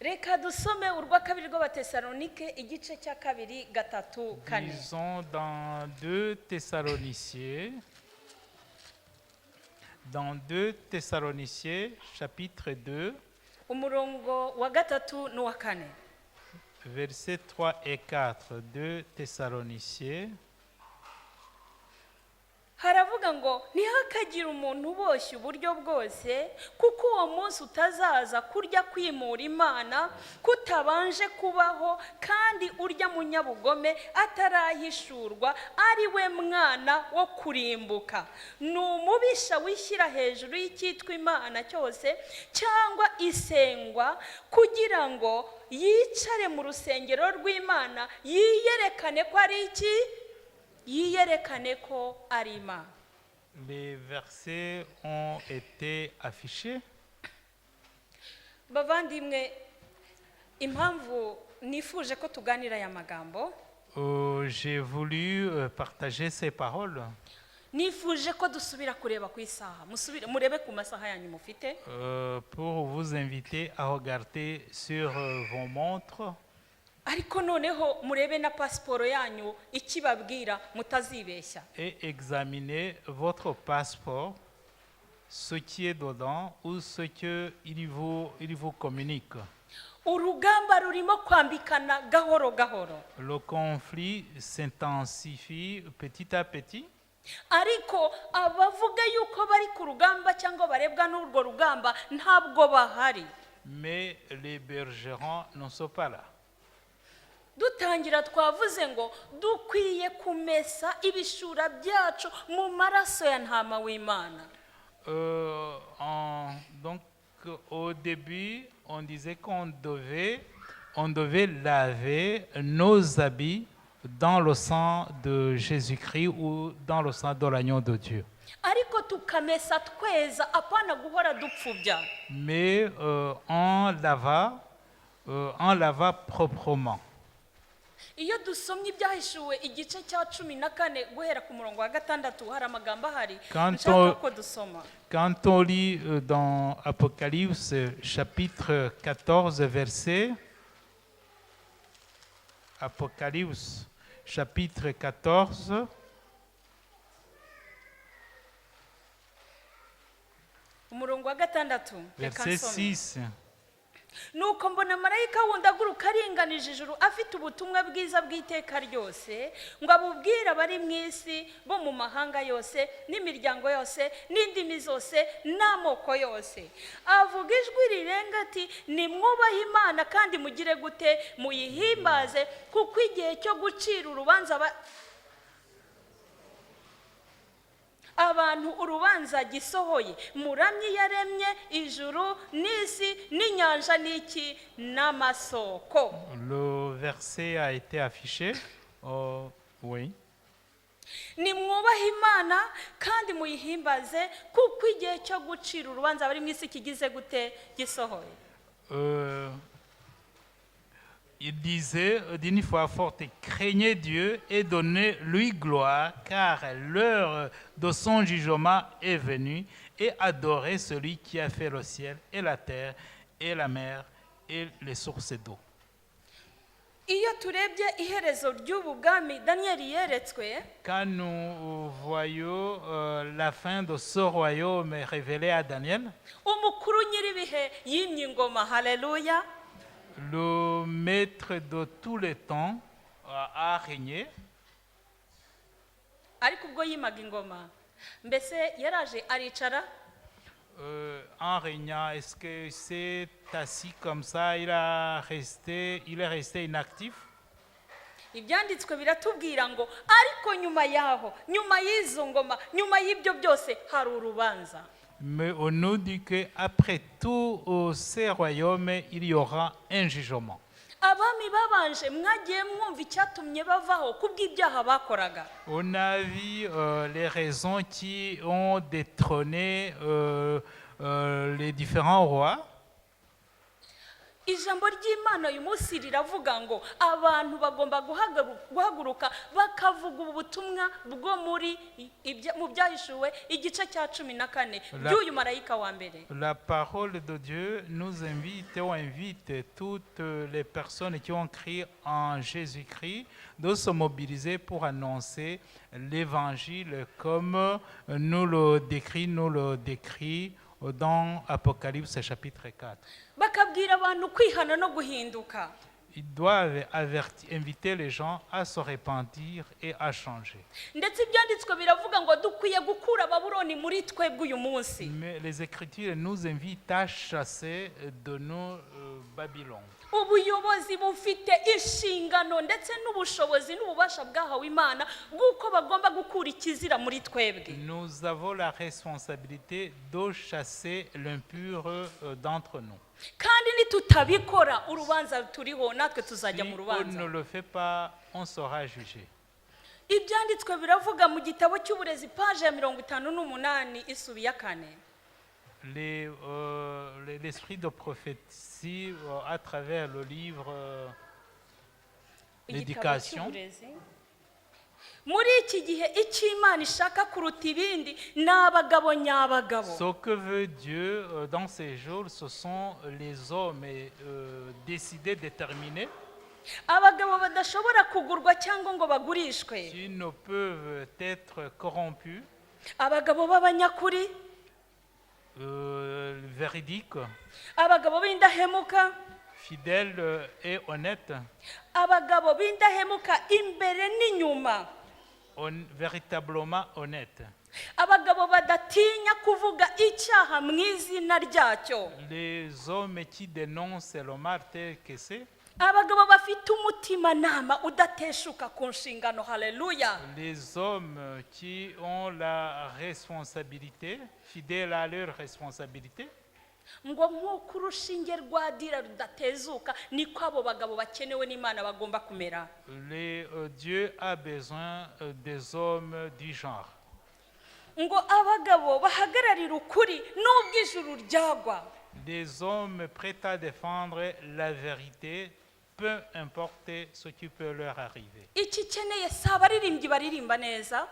Reka dusome urwa kabiri rw'Abatesalonike igice cya 2:3-4. Disons dans 2 Thessaloniciens, chapitre 2, umurongo wa 3 n'uwa 4. versets 3 et 4, 2 Thessaloniciens. haravuga ngo ntihakagire umuntu uboshye uburyo bwose kuko uwo munsi utazaza kurya kwimura imana kutabanje kubaho kandi urya munyabugome atarahishurwa ari we mwana wo kurimbuka. Ni umubisha wishyira hejuru y'icyitwa imana cyose cyangwa isengwa kugira ngo yicare mu rusengero rw'imana yiyerekane ko ari iki? Yiyerekane ko ari imana. Les versets ont été affichés. Bavandimwe, impamvu nifuje ko tuganira aya magambo, J'ai voulu partager ces paroles nifuje ko dusubira kureba ku isaha, murebe ku masaha yanyu mufite, pour vous inviter à regarder sur vos montres ariko noneho murebe na pasiporo yanyu ikibabwira mutazibeshya. et examiner votre passeport, ce qui est dedans ou ce qu'il vous communique. Urugamba rurimo kwambikana gahoro gahoro, Le conflit s'intensifie petit à petit, ariko abavuga yuko bari ku rugamba cyangwa barebwa n'urwo rugamba ntabwo bahari. mais les bergerons ne sont pas là. Dutangira twavuze ngo dukwiye kumesa ibishura byacu mu maraso ya ntama w'Imana. Donc, au début, on disait qu'on devait laver nos habits dans le sang de Jésus-Christ ou dans le sang de l'agneau de Dieu. Ariko tukamesa tweza apana guhora dupfubya. Mais on lava proprement. Iyo dusomye ibyahishuwe igice cya 14 guhera ku murongo wa 6 hari amagambo ahari nshaka ko dusoma. Quand on lit dans Apocalypse chapitre 14 verset, Apocalypse chapitre 14 umurongo wa 6 verset 6. Nuko mbona marayika wundi aguruka aringanije ijuru afite ubutumwa bwiza bw'iteka ryose ngo abubwire abari mu isi bo mu mahanga yose n'imiryango yose n'indimi zose n'amoko yose. Avuga ijwi rirenga ati nimwubahe Imana kandi mugire gute? Muyihimbaze kuko igihe cyo gucira urubanza abantu urubanza gisohoye. Muramyi yaremye ijuru n'isi n'inyanja n'iki n'amasoko. Le verset a été affiché. Oui. Nimwubahe Imana kandi muyihimbaze kuko igihe cyo gucira urubanza bari mu isi kigize gute? Gisohoye. Il disait d'une voix forte, craignez Dieu et donnez-lui gloire, car l'heure de son jugement est venue, et adorez celui qui a fait le ciel et la terre et la mer et les sources d'eau. Iyo turebye iherezo ry'ubu bwami Danieli yeretswe, Quand nous voyons la fin de ce royaume révélé à Daniel, umukuru nyiribihe yimye ingoma. Haleluya. le maître de tous les temps a régné. Ariko ubwo yimaga ingoma mbese yaraje aricara? En régnant, est-ce que c'est assis comme ça, il est resté inactif? Ibyanditswe biratubwira ngo ariko nyuma yaho, nyuma y'izo ngoma, nyuma y'ibyo byose hari urubanza. Mais on nous dit qu'après tous ces royaumes, il y aura un jugement. Abami babanje mwagiye mwumva icyatumye bavaho kubw'ibyaha bakoraga. On a vu les raisons qui ont détrôné les différents rois. Ijambo ry'Imana uyu munsi riravuga ngo abantu bagomba guhaguruka bakavuga ubutumwa bwo mu byahishuwe igice cya 14 by'uyu marayika wa mbere. La parole de Dieu nous invite ou invite toutes les personnes qui ont cru en Jésus-Christ de se mobiliser pour annoncer l'évangile comme nous le décrit dans Apocalypse chapitre 4. Bakabwira abantu kwihana no guhinduka. Ils doivent inviter les gens à se repentir et à changer. ndetse ibyanditswe biravuga ngo dukwiye gukura babuloni muri twebwe uyu munsi. Mais les Écritures nous invitent à chasser de nous Babylone. ubuyobozi bufite inshingano ndetse n'ubushobozi n'ububasha bwahawe imana bw'uko bagomba gukura ikizira muri twebwe. Nous avons la responsabilité de chasser l'impur d'entre nous. kandi nitutabikora urubanza turiho natwe tuzajya mu Si on rubanza. ne le fait pas, on sera jugé. ibyanditswe biravuga mu gitabo cy'uburezi paje ya 58 isubi ya 4. L'esprit de prophétie à travers le livre Igitabo d'éducation. cy'uburezi. muri iki gihe icyo imana ishaka kuruta ibindi ni abagabo nyabagabo. Ce que veut Dieu dans ces jours, ce sont les hommes décidés, déterminés, abagabo badashobora kugurwa cyangwa ngo bagurishwe. qui ne peuvent être corrompus, abagabo b'abanyakuri, véridiques, abagabo b'indahemuka, fidèles et honnêtes, abagabo b'indahemuka imbere n'inyuma, véritablement honnêtes. abagabo badatinya kuvuga icyaha mu izina ryacyo, Les hommes qui dénoncent le mal tel que c'est, abagabo bafite umutimanama udateshuka ku nshingano. haleluya. les hommes qui ont la responsabilité, fidèles à leur responsabilité. ngo nk'uko urushinge rwa dira rudatezuka niko abo bagabo bakenewe n'imana bagomba kumera. Dieu a besoin des hommes du genre. ngo abagabo bahagararira ukuri n'ubwo ijuru ryagwa. Des hommes prêts à défendre la vérité, peu importe ce qui peut leur arriver. iki keneye si abaririmbyi baririmba neza,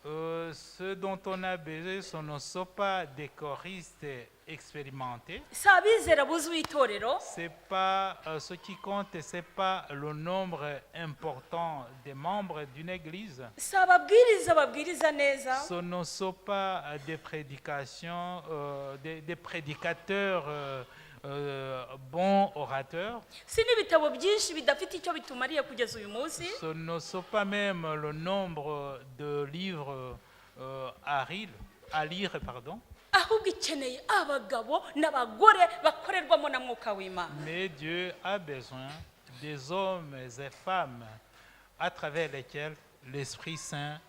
Ce dont on a besoin, ce ne sont pas des choristes expérimentés. si abizera buzuye itorero, C'est pas ce qui compte, c'est pas le nombre important des membres d'une église. si ababwiriza babwiriza neza, Ce ne sont pas des prédications, des prédicateurs bons orateurs. si n'ibitabo byinshi bidafite icyo bitumariye kugeza uyu munsi. Ce ne sont pas même le nombre de livres à lire, pardon. ahubwo ikeneye abagabo n'abagore bakorerwamo na mwuka w'imana. Mais Dieu a besoin des hommes et femmes à travers lesquels l'Esprit Saint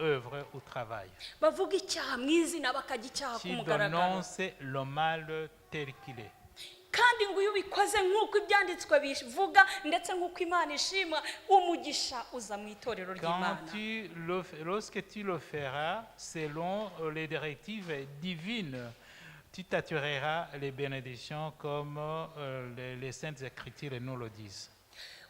œuvre ou travaille, bavuga icyaha mu izina bakajya icyaha ku qui mugaragaro. dénoncent le mal tel qu'il est. kandi ngo iyo ubikoze nk'uko ibyanditswe bivuga ndetse nk'uko imana ishima, umugisha uza mu itorero ry'imana. Lorsque tu le feras selon les directives divines, tu t'attireras les bénédictions comme les Saintes Écritures nous le disent.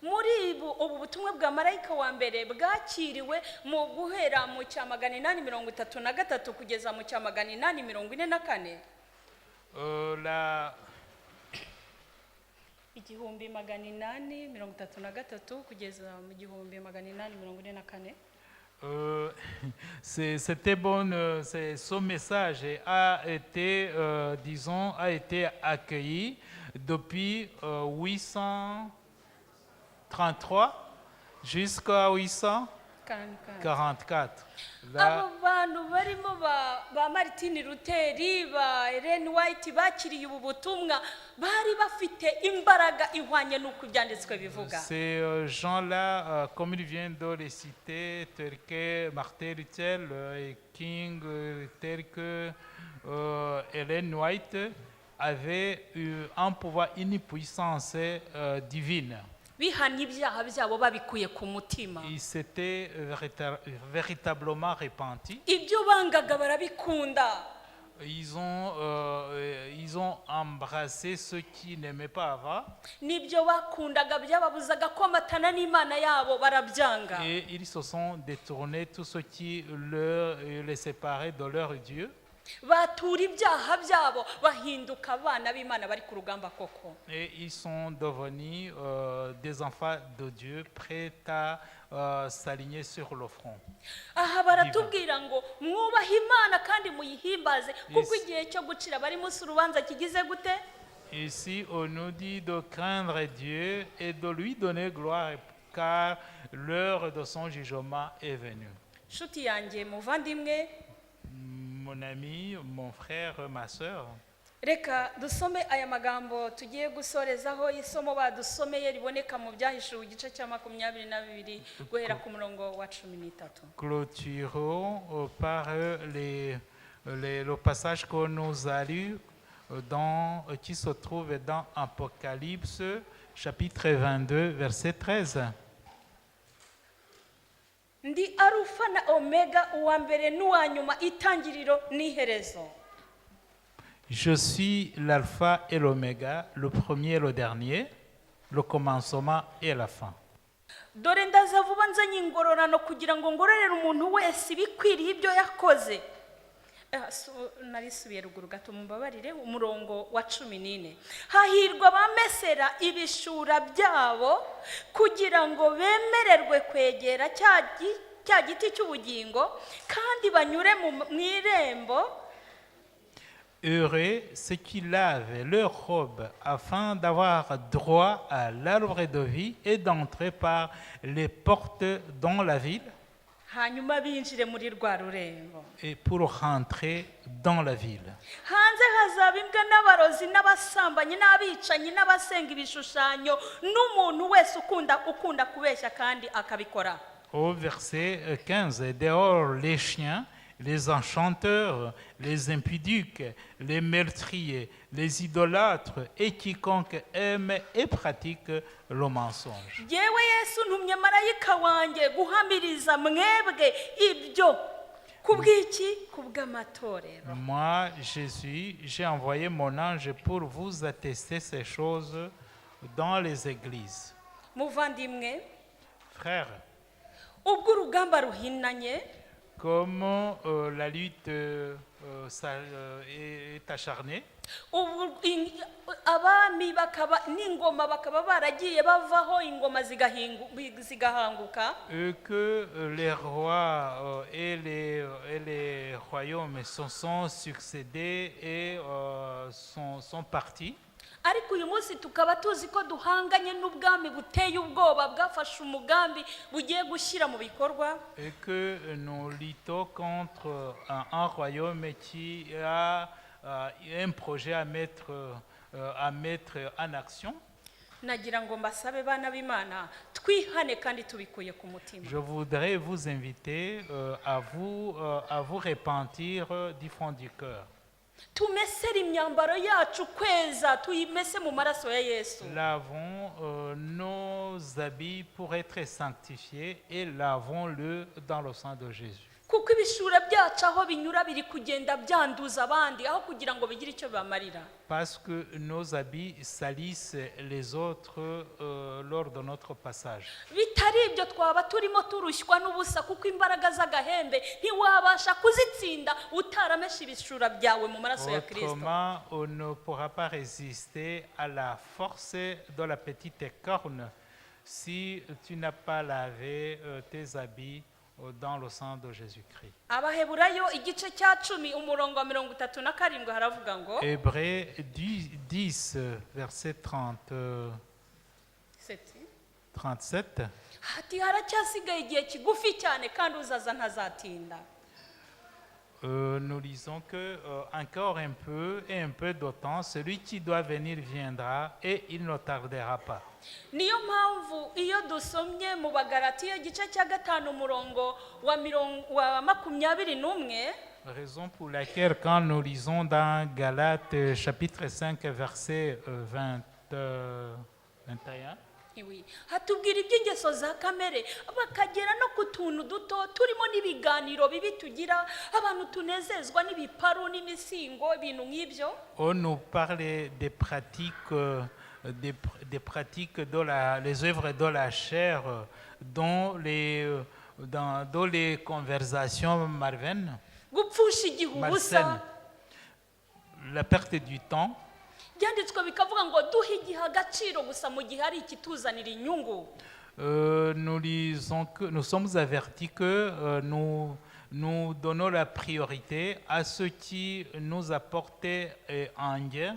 muri ubu butumwa bwa marayika wa mbere bwakiriwe mu guhera mu cya 833 kugeza mu cya 844. igihumbi 833 kugeza mu gihumbi 844. C'était bon, ce message a été, a été accueilli depuis 833 jusqu'à 844. abo bantu barimo ba Martin Luther, ba Ellen White bakiriye ubu butumwa bari bafite imbaraga ihwanye n'uko ibyanditswe bivuga. Ces gens-là, comme il vient de les citer, tels que Martin Luther et King, tels que Ellen White, avaient un pouvoir, une puissance divine. bihanye ibyaha byabo babikuye ku mutima. Ils s'étaient véritablement repentis. ibyo bangaga barabikunda. Ils ont embrassé ceux qui n'aimaient pas avant. Nibyo bakundaga byababuzaga komatana n'Imana yabo barabyanga. Et ils se sont détournés, tout ce qui les séparait de leur Dieu. batura ibyaha byabo bahinduka abana b'Imana bari ku rugamba koko. Et ils sont devenus des enfants de Dieu prêts à s'aligner sur le front. aha baratubwira ngo mwubahe Imana kandi muyihimbaze kuko igihe cyo gucira bari munsi urubanza kigize gute. Ici, on nous dit de craindre Dieu et de lui donner gloire, car l'heure de son jugement est venue. nshuti yanjye muvandimwe, Mon ami, mon frère, ma sœur, reka dusome aya magambo tugiye gusorezaho isomo badusomeye riboneka mu byahishuwe igice cya 22 guhera ku murongo wa 13. clôturons par le passage qu'on nous a lu, qui se trouve dans Apocalypse, chapitre 22, verset 13. Ndi Arufa na Omega, uwa mbere n'uwa nyuma, itangiriro n'iherezo. Je suis l'alpha et l'oméga, le premier et le dernier, le commencement et la fin. Dore ndaza vuba nzanye ingororano kugira ngo ngororere umuntu wese ibikwiriye ibyo yakoze. Narisubiye ruguru gato mumbabarire, umurongo wa 14. Hahirwa abamesera ibishura byabo kugira ngo bemererwe kwegera cya giti cy'ubugingo kandi banyure mu irembo. Heureux ceux qui lavent leur robe afin d'avoir droit à l'arbre de vie et d'entrer par les portes dans la ville Hanyuma binjire muri rwa rurembo. et pour rentrer dans la ville. Hanze hazaba imbwa n'abarozi n'abasambanyi n'abicanyi n'abasenga ibishushanyo n'umuntu wese ukunda kubeshya kandi akabikora. Au verset 15, dehors les chiens, les enchanteurs, les impudiques, les meurtriers, les idolâtres et quiconque aime et pratique le mensonge. Yewe Yesu ntumye marayika wanjye guhamiriza mwebwe ibyo kubw'iki kubw'amatorero. Moi, Jésus, j'ai envoyé mon ange pour vous attester ces choses dans les églises. Muvandimwe, Frères, ubwo urugamba ruhinanye, comme la lutte est acharnée, abami bakaba n'ingoma bakaba baragiye bavaho ingoma zigahanguka, et que les rois et les royaumes se sont succédés et sont partis. ariko uyu munsi tukaba tuzi ko duhanganye n'ubwami buteye ubwoba bwafashe umugambi bugiye gushyira mu bikorwa, Et que nous luttons contre un royaume qui a un projet à mettre en action. nagira ngo mbasabe bana b'Imana twihane kandi tubikuye ku mutima. Je voudrais vous inviter à vous repentir du fond du cœur. Tumesere imyambaro yacu kweza tuyimese mu maraso ya Yesu. Lavons nos habits pour être sanctifiés et lavons-le dans le sang de Jésus. Kuko ibishura byacu aho binyura biri kugenda byanduza abandi aho kugira ngo bigire icyo bamarira. Parce que nos habits salissent les autres lors de notre passage. Bitari ibyo twaba turimo turushywa n'ubusa kuko imbaraga z'agahembe ntiwabasha kuzitsinda utaramesha ibishura byawe mu maraso ya Kristo. Autrement, on ne pourra pas résister à la force de la petite corne si tu n'as pas lavé tes habits dans le sang de Jésus-Christ. Abaheburayo igice cya 10 umurongo wa 37 haravuga ngo Hébreux 10, verset 37. hati haracyasigaye igihe kigufi cyane kandi uzaza ntazatinda. Nous lisons que encore un peu et un peu de temps, celui qui doit venir viendra et il ne tardera pas. Niyo mpamvu iyo dusomye mu Bagalatiya igice cya 5 umurongo wa 21, Raison pour laquelle quand nous lisons dans Galates chapitre 5 verset 21, hatubwira iby'ingeso za kamere bakagera no ku tuntu duto turimo n'ibiganiro bibi tugira abantu tunezezwa n'ibiparu n'imisingo ibintu nk'ibyo. on nous parle des pratiques les œuvres de la chair dans les conversations malsaines, Gupfusha igihe ubusa. la perte du temps. Byanditswe bikavuga ngo duhe igihe agaciro gusa mu gihe ari ikituzanira inyungu. Nous sommes avertis que nous donnons la priorité à ce qui nous apporte un gain.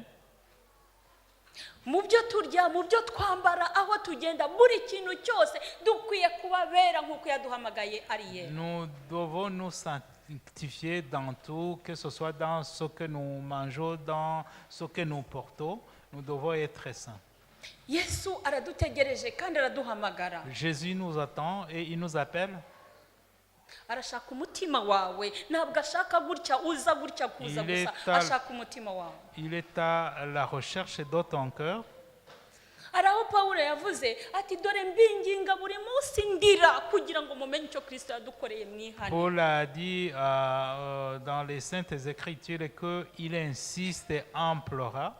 mu byo turya, mu byo twambara, aho tugenda, buri kintu cyose dukwiye kuba bera nk'uko yaduhamagaye ari yera. Nous devons nous sanctifier dans tout, que ce soit dans ce que nous mangeons, dans ce que nous portons. Nous devons être saints. Yesu aradutegereje kandi araduhamagara. Jésus nous attend et il nous appelle. Arashaka umutima wawe, ntabwo ashaka gutya uza gutya kuza gusa, ashaka umutima wawe. Il est à la recherche de ton cœur. Hari aho Pawulo yavuze ati dore mbinginga buri munsi ndira kugira ngo mumenye icyo Kristo yadukoreye mwihane. Paul a dit dans les Saintes Écritures qu'il insiste en pleurant.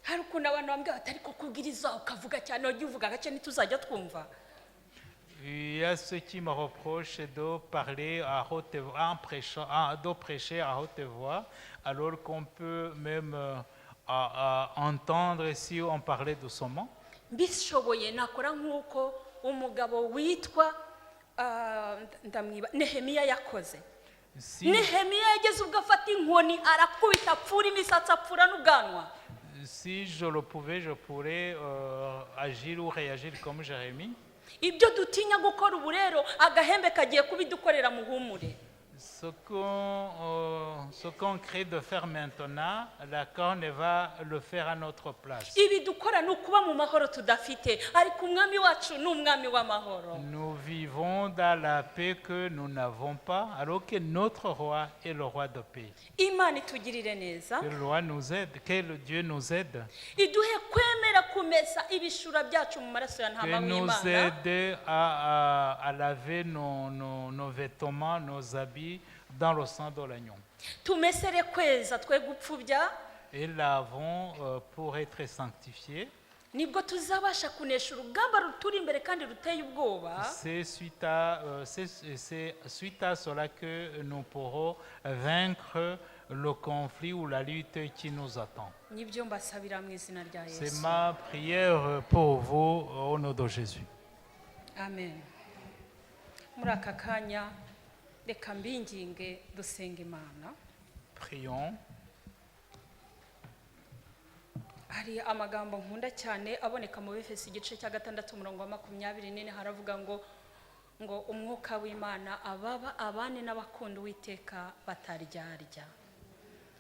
Hari ukuntu abantu bambwira bati ariko kubwiriza ukavuga cyane ujya uvuga gake ntituzajya twumva. Il y a ceux qui me reprochent de parler à haute voix, de prêcher à haute voix, alors qu'on peut même entendre si on parlait doucement. Mbishoboye nakora nk'uko umugabo witwa Nehemiya yakoze. Nehemiya yageze ubwo afata inkoni arakubita apfura imisatsi apfura n'ubwanwa. Si je le pouvais, je pourrais agir ou réagir comme Jérémie. Ibyo dutinya gukora ubu rero agahembe kagiye kubidukorera muhumure. Ce qu'on crée de faire maintenant, la corne va le faire à notre place. Ibi dukora ni ukuba mu mahoro tudafite, ariko umwami wacu ni umwami w'amahoro. Nous vivons dans la paix que nous n'avons pas, alors que notre roi est le roi de paix. Imana itugirire neza. Que le roi nous aide, que le Dieu nous aide. Iduhe kwemera kumesa ibishura byacu mu maraso ya ntama w'Imana. Que nous aide à laver nos vêtements, nos habits dans le sang de l'agneau. Tumesere kweza twe gupfubya. Et lavons pour être sanctifiés. Nibwo tuzabasha kunesha urugamba ruturi imbere kandi ruteye ubwoba. C'est suite à cela que nous pourrons vaincre le conflit ou la lutte qui nous attend. Nibyo mbasabira mu izina rya Yesu. C'est ma prière pour vous au nom de Jésus. Amen. Muri aka kanya reka mbinginge dusenga Imana. Prions. Hari amagambo nkunda cyane aboneka mu Befeso igice cya 6:24 haravuga ngo umwuka w'Imana abane n'abakunda Uwiteka bataryarya.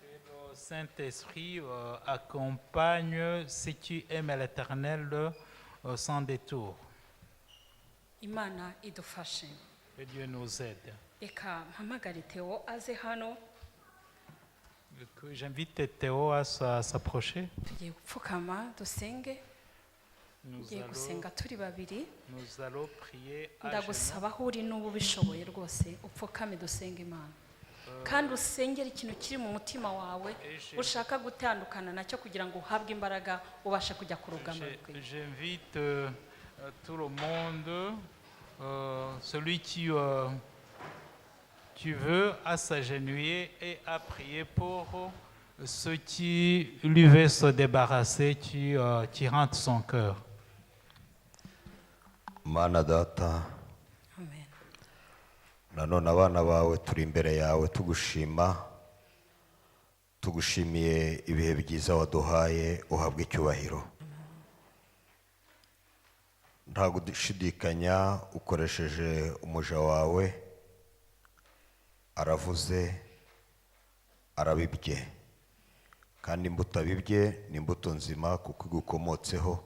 Le Saint-Esprit accompagne ceux qui aiment l'Éternel sans détour. Imana idufashe. Que Dieu nous aide. Eka mpamagare Theo aze hano. J'invite Théo à s'approcher. Tugiye gupfukama dusenge. Tugiye gusenga turi babiri. Nous allons prier à Ndagusaba aho uri n'ubu bishoboye rwose upfukame dusenge Imana. Kandi usengera ikintu kiri mu mutima wawe ushaka gutandukana nacyo kugira ngo uhabwe imbaraga ubashe kujya ku rugamba rwe. J'invite tout le monde, celui qui veut, à s'agenouiller et à prier pour ceux qui lui veulent se débarrasser, qui rentrent son cœur. Mana data, Amen. nanone abana bawe turi imbere yawe tugushimiye ibihe byiza waduhaye, uhabwe icyubahiro. Nta gushidikanya ukoresheje umuja wawe, aravuze arabibye, kandi imbuto abibye ni imbuto nzima kuko igukomotseho.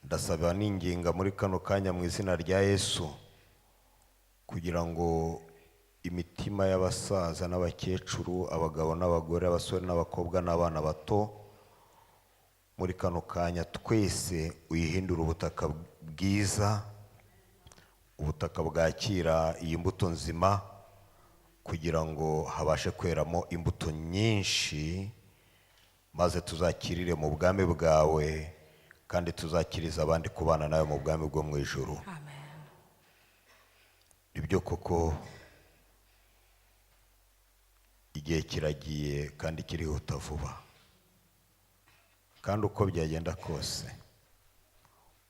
Ndasaba n'inginga muri kano kanya mu izina rya Yesu kugira ngo imitima y'abasaza n'abakecuru, abagabo n'abagore, abasore n'abakobwa n'abana bato muri kano kanya twese uyihindura ubutaka bwiza, ubutaka bwakira iyi mbuto nzima, kugira ngo habashe kweramo imbuto nyinshi, maze tuzakirire mu bwami bwawe kandi tuzakiriza abandi kubana nawe mu bwami bwo mu ijuru. Amen. Nibyo koko igihe kiragiye kandi kirihuta vuba, kandi uko byagenda kose,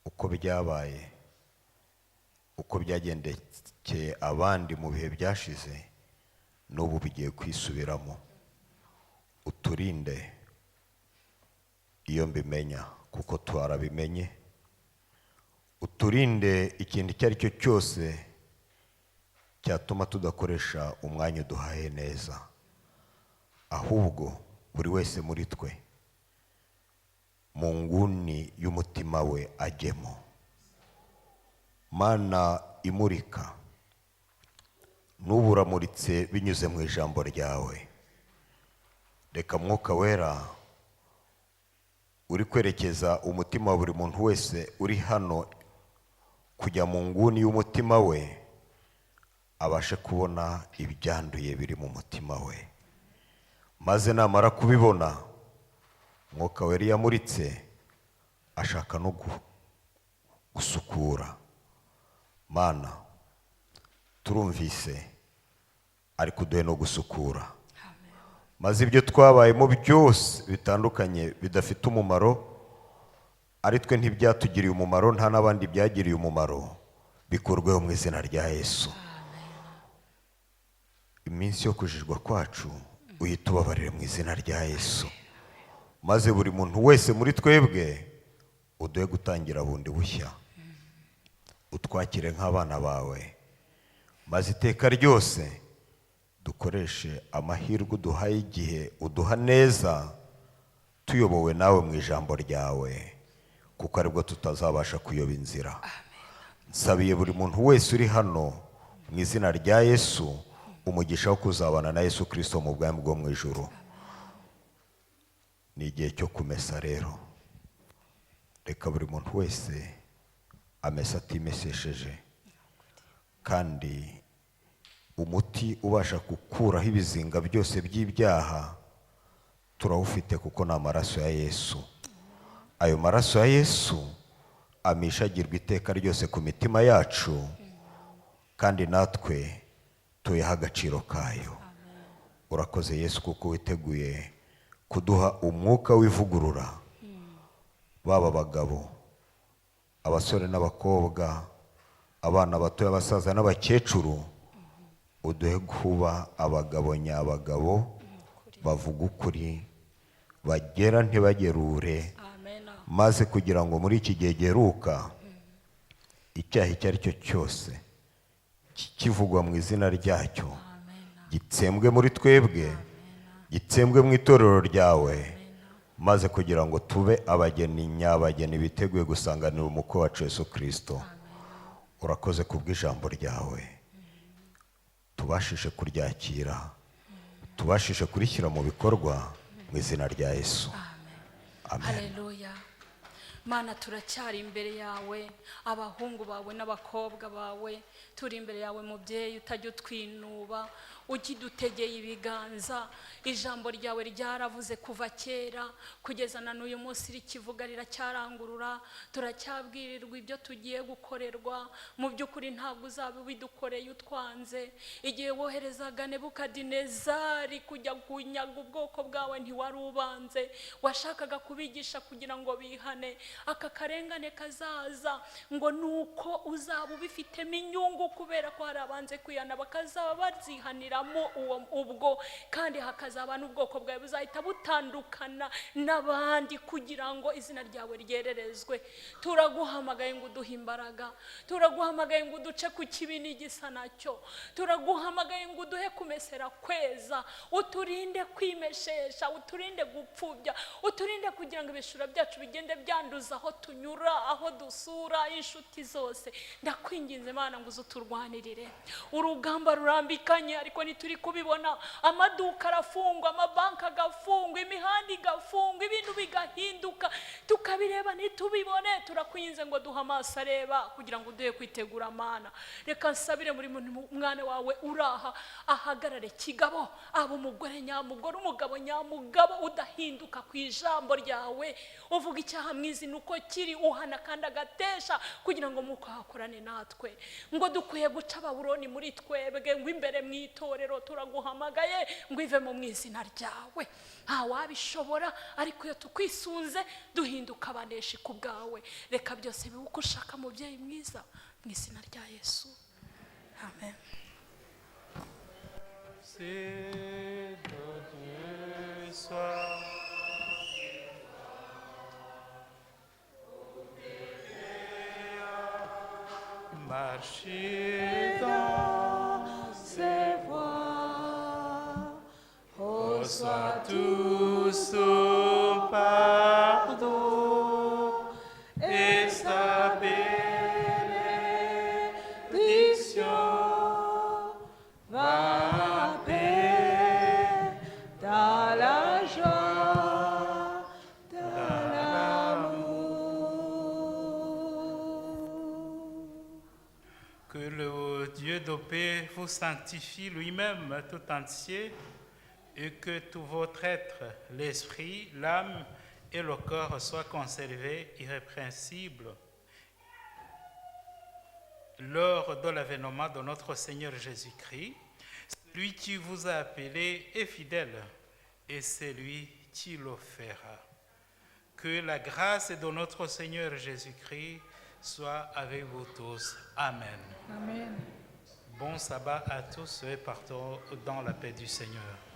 uko byabaye, uko byagendekeye abandi mu bihe byashize, n'ubu bigiye kwisubiramo. Uturinde iyo mbimenya kuko twarabimenye. Uturinde ikintu icyo ari cyo cyose cyatuma tudakoresha umwanya uduhaye neza, ahubwo buri wese muri twe mu nguni y'umutima we ajyemo. Mana imurika, n'ubu uramuritse binyuze mu ijambo ryawe. Reka Mwuka Wera uri kwerekeza umutima wa buri muntu wese uri hano kujya mu nguni y'umutima we, abashe kubona ibyanduye biri mu mutima we, maze namara kubibona Mwuka Wera yamuritse ashaka no gusukura. Mana turumvise, ariko uduhe no gusukura, maze ibyo twabayemo byose bitandukanye bidafite umumaro, ari twe ntibyatugiriye umumaro, nta n'abandi byagiriye umumaro, bikurweho mu izina rya Yesu. Iminsi yo kujijwa kwacu uhita ubabarire mu izina rya Yesu, maze buri muntu wese muri twebwe uduhe gutangira bundi bushya. Utwakire nk'abana bawe, maze iteka ryose dukoreshe amahirwe uduhaye igihe uduha neza, tuyobowe nawe mu ijambo ryawe, kuko aribwo tutazabasha kuyoba inzira. Nsabiye buri muntu wese uri hano mu izina rya Yesu umugisha wo kuzabana na Yesu Kristo mu bwami bwo mu ijuru. Ni igihe cyo kumesa rero. Reka buri muntu wese amesa atimesesheje, kandi umuti ubasha gukuraho ibizinga byose by'ibyaha turawufite, kuko ni amaraso ya Yesu. Ayo maraso ya Yesu amishagirwa iteka ryose ku mitima yacu, kandi natwe tuyaha agaciro kayo. Urakoze Yesu, kuko witeguye kuduha umwuka w'ivugurura, baba abagabo, abasore n'abakobwa, abana bato, abasaza n'abakecuru. Uduhe kuba abagabo nyabagabo bavuga ukuri, bagera ntibagerure, maze kugira ngo muri iki gihe geruka icyaha icyo ari cyo cyose kivugwa mu izina ryacyo gitsembwe muri twebwe, gitsembwe mu itorero ryawe, maze kugira ngo tube abageni nyabageni biteguye gusanganira umukwe wacu Yesu Kristo. Urakoze kubw'ijambo ryawe, tubashishe kuryakira, tubashishe kurishyira mu bikorwa mu izina rya Yesu. Amen. Haleluya. Mana turacyari imbere yawe, abahungu bawe n'abakobwa bawe, turi imbere yawe mubyeyi utajya utwinuba, ukidutegeye ibiganza. Ijambo ryawe ryaravuze kuva kera kugeza na n'uyu munsi rikivuga riracyarangurura. Turacyabwirirwa ibyo tugiye gukorerwa, mu by'ukuri ntabwo uzaba ubidukoreye utwanze. Igihe woherezaga Nebukadinezari kujya kunyaga ubwoko bwawe ntiwari ubanze, washakaga kubigisha kugira ngo bihane. Aka karengane kazaza ngo nuko uzaba ubifitemo inyungu, kubera ko hari abanze kwihana bakazaba bazihaniramo ubwo, kandi hakazaba n'ubwoko bwawe buzahita butandukana n'abandi kugira ngo izina ryawe ryererezwe. Turaguhamagaye ngo uduhe imbaraga, turaguhamagaye ngo uduce ku kibi n'igisa nacyo, turaguhamagaye ngo uduhe kumesera kweza, uturinde kwimeshesha, uturinde gupfubya, uturinde kugira ngo ibishura byacu bigende byanduza aho tunyura, aho dusura, inshuti zose. Ndakwinginze Mana ngo uzuturwanirire. Urugamba rurambikanye ariko nituri kubibona, amaduka arafungwa, amabanki agafungwa, imihanda igafungwa, ibintu bigahinduka, tukabireba ntitubibone. Turakwinze ngo duha amaso areba kugira ngo uduhe kwitegura Mana. Reka nsabire muri mwana wawe uraha ahagarare kigabo, abo umugore nyamugore, umugabo nyamugabo udahinduka ku ijambo ryawe, uvuga icyaha mwizi nuko kiri, uhana kandi agatesha, kugira ngo muko hakorane natwe. Ngo dukwiye guca Babuloni muri twebwe, ngo imbere mu itorero turaguhamagaye ngo ive mu izina ryawe. Nta wabishobora, ariko iyo tukwisunze duhinduka abaneshi ku bwawe. Reka byose bibe uko ushaka mubyeyi mwiza, mu izina rya Yesu. Amen. C'est de Dieu soit marcher dans ses voies. reçois tout son pardon et sa bénédiction. Va en paix dans la joie, dans l'amour. Que le Dieu de paix vous sanctifie lui-même tout entier et que tout votre être, l'esprit, l'âme et le corps soient conservés irrépréhensibles lors de l'avènement de notre Seigneur Jésus-Christ. Celui qui vous a appelé est fidèle et c'est lui qui le fera. Que la grâce de notre Seigneur Jésus-Christ soit avec vous tous. Amen. Amen. Bon sabbat à tous et partons dans la paix du Seigneur.